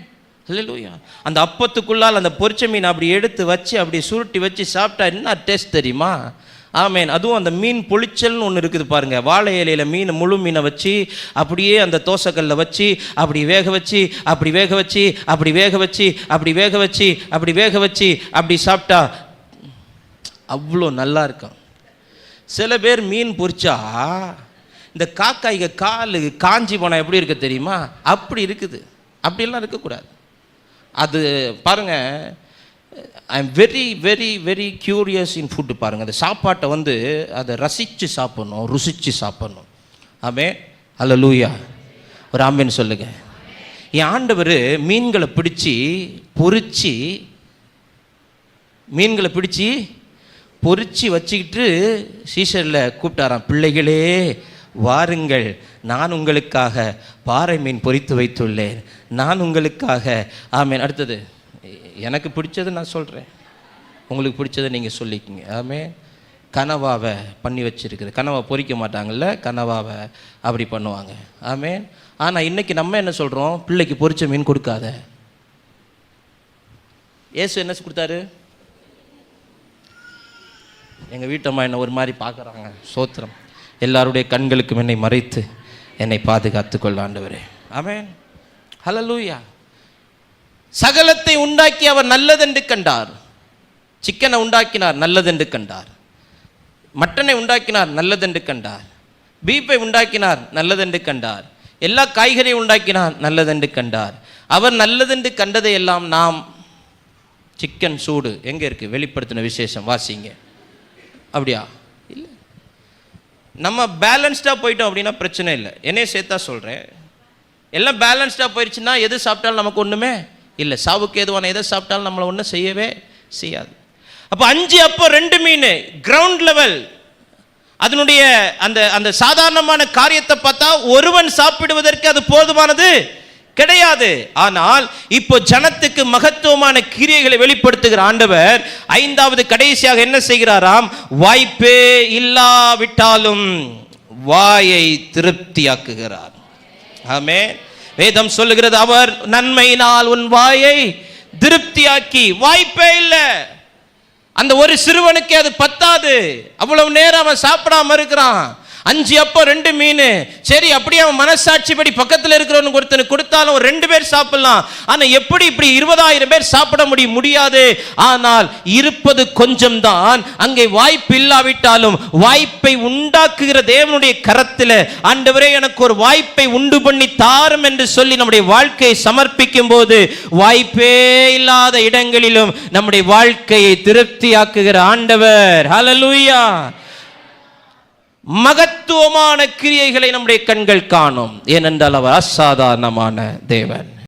ஹல்லேலூயா. அந்த அப்பத்துக்குள்ளால் அந்த பொரிச்ச மீன் அப்படி எடுத்து வச்சு அப்படி சுருட்டி வச்சு சாப்பிட்டா என்ன டேஸ்ட் தெரியுமா? ஆமேன். அதுவும் அந்த மீன் பொளிச்சல்னு ஒன்று இருக்குது பாருங்க. வாழை இலையில மீன், முழு மீனை வச்சு அப்படியே அந்த தோசைக்கல்ல வச்சு அப்படி வேக வச்சு அப்படி வேக வச்சு அப்படி வேக வச்சு அப்படி வேக வச்சு அப்படி வேக வச்சு அப்படி சாப்பிட்டா அவ்வளோ நல்லா இருக்கும். சில பேர் மீன் பொரிச்சா இந்த காக்காய்க காலு காஞ்சி போனால் எப்படி இருக்க தெரியுமா? அப்படி இருக்குது. அப்படிலாம் இருக்கக்கூடாது. அது பாருங்க, I am very very very curious in food. பாருங்கள், அந்த சாப்பாட்டை வந்து அதை ரசித்து சாப்பிட்ணும், ருசித்து சாப்பிட்ணும். ஆமென். ஹல்லேலூயா. ஒரு ஆமென் சொல்லுங்க. என் ஆண்டவர் மீன்களை பிடிச்சி பொரிச்சு, மீன்களை பிடிச்சி பொரிச்சு வச்சுக்கிட்டு சீசரில் கூப்பிட்டாராம், பிள்ளைகளே வாருங்கள், நான் உங்களுக்காக பாறை மீன் பொரித்து வைத்துள்ளேன், நான் உங்களுக்காக. ஆமேன். அடுத்தது எனக்கு பிடிச்சது நான் சொல்கிறேன், உங்களுக்கு பிடிச்சதை நீங்கள் சொல்லிக்கிங்க. ஆமேன். கனவாவை பண்ணி வச்சுருக்குது. கனவா பொரிக்க மாட்டாங்கல்ல, கனவாவை அப்படி பண்ணுவாங்க. ஆமேன். ஆனால் இன்றைக்கி நம்ம என்ன சொல்கிறோம்? பிள்ளைக்கு பொரிச்ச மீன் கொடுக்காத. ஏசு என்ன கொடுத்தாரு? எங்கள் வீட்டம்மா என்னை ஒரு மாதிரி பார்க்குறாங்க. சோத்திரம். எல்லாருடைய கண்களுக்கும் என்னை மறைத்து என்னை பாதுகாத்து கொள்ள ஆண்டவரே. ஆமென். ஹல்லேலூயா. சகலத்தை உண்டாக்கி அவர் நல்லதென்று கண்டார். சிக்கனை உண்டாக்கினார், நல்லதென்று கண்டார். மட்டனை உண்டாக்கினார், நல்லதென்று கண்டார். பீஃபை உண்டாக்கினார், நல்லதென்று கண்டார். எல்லா காய்கறியும் உண்டாக்கினார், நல்லதென்று கண்டார். அவர் நல்லதென்று கண்டதை எல்லாம் நாம், சிக்கன் சூடு எங்கே இருக்குது? வெளிப்படுத்தின விசேஷம் வாசிங்க. அப்படியா? இல்லை. நம்ம பேலன்ஸ்டாக போயிட்டோம் அப்படின்னா பிரச்சனை இல்லை. என்னையே சேர்த்தா சொல்கிறேன், எல்லாம் பேலன்ஸ்டாக போயிடுச்சுன்னா எது சாப்பிட்டாலும் நமக்கு ஒன்றுமே இல்லை. சாவுக்கு எதுவான எதை சாப்பிட்டாலும் நம்மளை ஒன்றும் செய்யவே செய்யாது. அப்போ 5 அப்போ 2 மீன் கிரவுண்ட் லெவல். அதனுடைய அந்த அந்த சாதாரணமான காரியத்தை பார்த்தா ஒருவன் சாப்பிடுவதற்கு அது போதுமானது கிடையாது. ஆனால் இப்போ ஜனத்துக்கு மகத்துவமான கிரியைகளை வெளிப்படுத்துகிற ஆண்டவர் 5வது கடைசியாக என்ன செய்கிறாராம்? வாய்ப்பே இல்லாவிட்டாலும் வாயை திருப்தியாக்குகிறார். ஆமென். வேதம் சொல்லுகிறது, அவர் நன்மையினால் உன் வாயை திருப்தியாக்கி. வாய்ப்பே இல்லை. அந்த ஒரு சிறுவனுக்கு அது பத்தாது. அவ்வளவு நேரம் அவன் சாப்பிடாம இருக்கிறான். 5 அப்பம் 2 மீன். சரி, அப்படியே அவன் மனசாட்சிப்படி பக்கத்தில் இருக்கிறவனுக்கு ஒருத்தனுக்கு கொடுத்தாலும் 2 பேர் சாப்பிடலாம். ஆனா எப்படி இப்படி 20,000 பேர் சாப்பிட முடியாது. ஆனால் இருப்பது கொஞ்சம் தான். அங்கே வாய்ப்பு இல்லாவிட்டாலும் வாய்ப்பை உண்டாக்குகிற தேவனுடைய கரத்தில், ஆண்டவரே எனக்கு ஒரு வாய்ப்பை உண்டு பண்ணி தாரும் என்று சொல்லி நம்முடைய வாழ்க்கையை சமர்ப்பிக்கும் போது வாய்ப்பே இல்லாத இடங்களிலும் நம்முடைய வாழ்க்கையை திருப்தியாக்குகிற ஆண்டவர். ஹல்லேலூயா. மகத்துவமான கிரியைகளை நம்முடைய கண்கள் காணும். ஏனென்றால் அவர் அசாதாரணமான தேவன்.